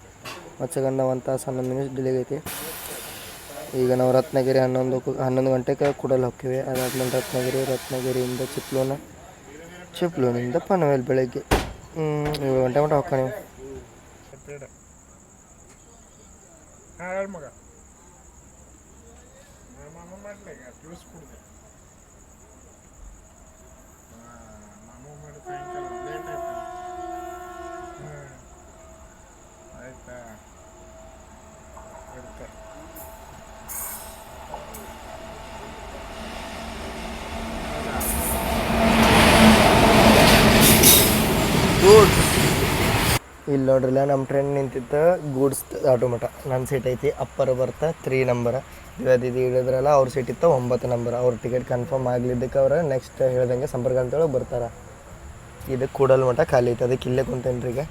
ಮತ್ಸ್ಯಗಂಧ 1 ತಾಸು 11 ನಿಮಿಷ ಡಿಲೇ ಐತಿ. ಈಗ ನಾವು ರತ್ನಗಿರಿ 11 ಗಂಟೆಗೆ ಕೂಡಲು ಹೋಗ್ತೀವಿ. ಅದಾದ್ಮೇಲೆ ರತ್ನಗಿರಿಯಿಂದ ಚಿಪ್ಲೂನಿಂದ ಪನವೇಲ್ ಬೆಳಗ್ಗೆ 7 ಗಂಟೆ ಮಟ್ಟ ಹೋಗ್ಕ ನೀವು. ಗೂಡ್ಸ್ ಇಲ್ಲಿ ನೋಡ್ರಿಲ್ಲ, ನಮ್ಮ ಟ್ರೈನ್ ನಿಂತಿತ್ತು ಗೂಡ್ಸ್ ಆಟೋಮಟ. ನನ್ನ ಸೀಟ್ ಐತಿ ಅಪ್ಪರ್ ಬರ್ತಾ 3 ನಂಬರ್. ದಿವಾದಿದಿ ಇಳಿದ್ರಲ್ಲ ಅವ್ರ ಸೀಟ್ ಇತ್ತು 9 ನಂಬರ್. ಅವ್ರ ಟಿಕೆಟ್ ಕನ್ಫರ್ಮ್ ಆಗ್ಲಿದ್ದಕ್ಕೆ ಅವ್ರು ನೆಕ್ಸ್ಟ್ ಹೇಳ್ದಂಗೆ ಸಂಪರ್ಕ ಅಂತೇಳಿ ಬರ್ತಾರೆ. ಇದು ಕೂಡಲ್ ಮಠ ಖಾಲಿ ಐತೆ, ಅದಕ್ಕೆ ಇಲ್ಲೇ ಕುಂತೇನ್ರಿ. ಈಗ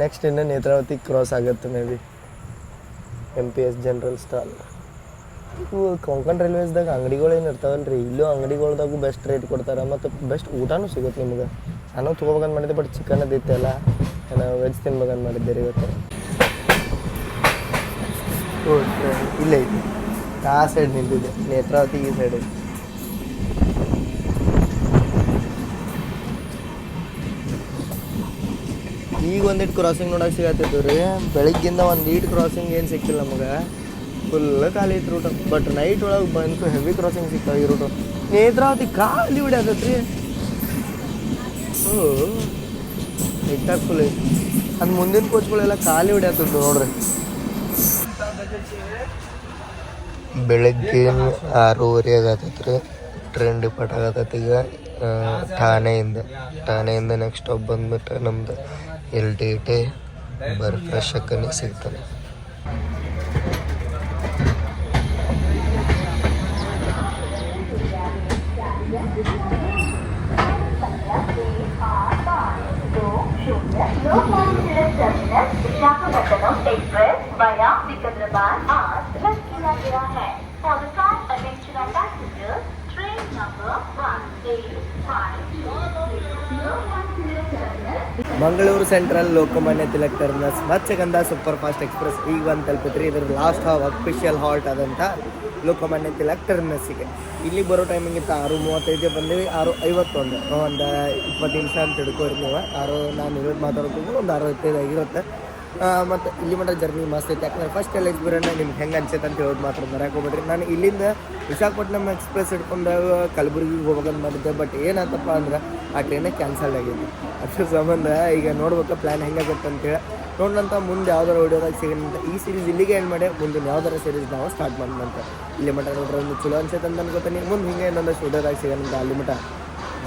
ನೆಕ್ಸ್ಟ್ ಇನ್ನು ನೇತ್ರಾವತಿ ಕ್ರಾಸ್ ಆಗುತ್ತೆ may be. MPS general stall. ಇವು ಕೊಂಕಣ್ ರೈಲ್ವೇಸ್ದಾಗ ಅಂಗಡಿಗಳೇನು ಇರ್ತಾವಲ್ಲ ರೀ, ಇಲ್ಲೂ ಅಂಗಡಿಗಳ್ದಾಗೂ ಬೆಸ್ಟ್ ರೇಟ್ ಕೊಡ್ತಾರೆ ಮತ್ತು ಬೆಸ್ಟ್ ಊಟನೂ ಸಿಗುತ್ತೆ ನಿಮ್ಗೆ. ನಾನು ತೊಗೋಬೇಕಂತ ಮಾಡಿದ್ದೆ, ಬಟ್ ಚಿಕನ್ ಅದಿತ್ತೆ ಅಲ್ಲ, ನಾನು ವೆಜ್ ತಿನ್ಬೇಕಂತ ಮಾಡಿದ್ದೆ ರೀ ಇವತ್ತು. ಇಲ್ಲೇ ಐತಿ, ಆ ಸೈಡ್ ನಿಂತಿದ್ದೆ, ನೇತ್ರಾವತಿ ಈ ಸೈಡ್ ಐತಿ. ಈಗ ಒಂದಿಟ್ಟು ಕ್ರಾಸಿಂಗ್ ನೋಡೋಕೆ ಸಿಗತ್ತಿತ್ತು ರೀ. ಬೆಳಗ್ಗಿಂದ ಒಂದೀಟ್ ಕ್ರಾಸಿಂಗ್ ಏನು ಸಿಕ್ಕಿಲ್ಲ ನಮಗೆ, ಫುಲ್ ಖಾಲಿ ಐತಿ ರೂಟ್. ಬಟ್ ನೈಟ್ ಒಳಗೆ ಬಂತು ಹೆವಿ ಕ್ರಾಸಿಂಗ್ ಸಿಗ್ತಾವೆ ಈ ರೂಟು. ನೇತ್ರಾವತಿ ಖಾಲಿ ಬಿಡತ್ತೈತೆ ರೀ. ಇಟ್ಟಾಗ ಫುಲ್ ಐತಿ. ಅದು ಮುಂದಿನ ಕೋಚ್ಗಳೆಲ್ಲ ಖಾಲಿ ಹೊಡ್ಯಾತಿತ್ತು ನೋಡ್ರಿ. ಬೆಳಗ್ಗೆ 6:30 ಆಗತ್ತೈತೆ ರೀ. ಟ್ರೈನ್ ಡಿಪಾರ್ಟ್ ಆಗತ್ತೈತಿ ಈಗ ಠಾಣೆಯಿಂದ ನೆಕ್ಸ್ಟ್ ಸ್ಟಾಪ್ ಬಂದ್ಬಿಟ್ಟು ನಮ್ದು LTT ಬರ್ಫ್ರೆಶಕ್ಕನೇ ಸಿಗ್ತಾನೆ. विशाखापट्टनम एक्सप्रेस via Sikandrabad आज रद्द किया गया है. For the flight attention of passengers, train number 185 Mangaluru central Lokmanya Tilak terminus Matsyagandha super fast express ಈಗ ಒಂದು ತಲುಪಿದ್ರಿ. ಇದ್ರ ಲಾಸ್ಟ್ ಅಫಿಷಿಯಲ್ ಹಾಲ್ಟ್ ಆದಂಥ ಲೋಕಮಾನ್ಯ ತಿಲಕ್ ಟರ್ಮಿನಸ್ಸಿಗೆ. ಇಲ್ಲಿ ಬರೋ ಟೈಮಿಂಗ್ ಇತ್ತು 6:35 ಬಂದಿವಿ. 6:51 ಒಂದು 20 ನಿಮಿಷ ಅಂತ ಹಿಡ್ಕೋರಿ ನೀವು. ನಾನು ಇರೋದು ಮಾತಾಡೋದು ಒಂದು 6:25 ಆಗಿರುತ್ತೆ. ಮತ್ತು ಇಲ್ಲಿ ಮಟ್ಟ ಜರ್ನಿ ಮಸ್ತ್ ಐತೆ. ಯಾಕಂದ್ರೆ ಫಸ್ಟ್ ಎಲ್ಲ ಎಕ್ಸ್ಪೀರಿಯನ್ಸ್ ನಿಮ್ಗೆ ಹೆಂಗೆ ಅನ್ಸೈತೆ ಅಂತ ಹೇಳೋದು ಮಾತ್ರ ಮರ್ಯಾಕೆ ಹೋಗ್ಬೇಡ್ರಿ. ನಾನು ಇಲ್ಲಿಂದ ವಿಶಾಖಪಟ್ಟಣಂ ಎಕ್ಸ್ಪ್ರೆಸ್ ಹಿಡ್ಕೊಂಡು ಕಲಬುರಗಿಗೆ ಹೋಗ್ಬೇಕಂತ ಮಾಡಿದ್ದೆ. ಬಟ್ ಏನಾಯ್ತಪ್ಪ ಅಂದ್ರೆ ಆ ಟ್ರೈನೇ ಕ್ಯಾನ್ಸಲ್ ಆಗಿದೆ. ಅದ್ರ ಸಂಬಂಧ ಈಗ ನೋಡ್ಬೇಕು ಪ್ಲ್ಯಾನ್ ಹೆಂಗಾಗುತ್ತೆ ಅಂತೇಳಿ. ನೋಡೋಂಥ ಮುಂದೆ ಯಾವ್ದಾರು ವಿಡಿಯೋದಾಗ ಸಿಗೋಣ. ಈ ಸೀರೀಸ್ ಇಲ್ಲಿಗೆ ಏನು ಮಾಡಿ ಮುಂದೆ ಯಾವ್ದಾರು ಸೀರೀಸ್ ನಾವು ಸ್ಟಾರ್ಟ್ ಮಾಡೋಣಂತ. ಇಲ್ಲಿ ಮಟ್ಟ ನೋಡ್ರೆ ಒಂದು ಚಲೋ ಅನ್ಸೈತೆ ಅಂತ ಅನ್ಕೋತೀನಿ. ಮುಂದೆ ಹಿಂಗೆ ಇನ್ನೊಂದಷ್ಟು ವಿಡಿಯೋದಾಗ ಸಿಗೋಣ. ಅಲ್ಲಿ ಮಟ್ಟ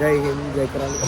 ಜೈ ಹಿಂದ್, ಜೈ ಕರ್ನಾಟಕ.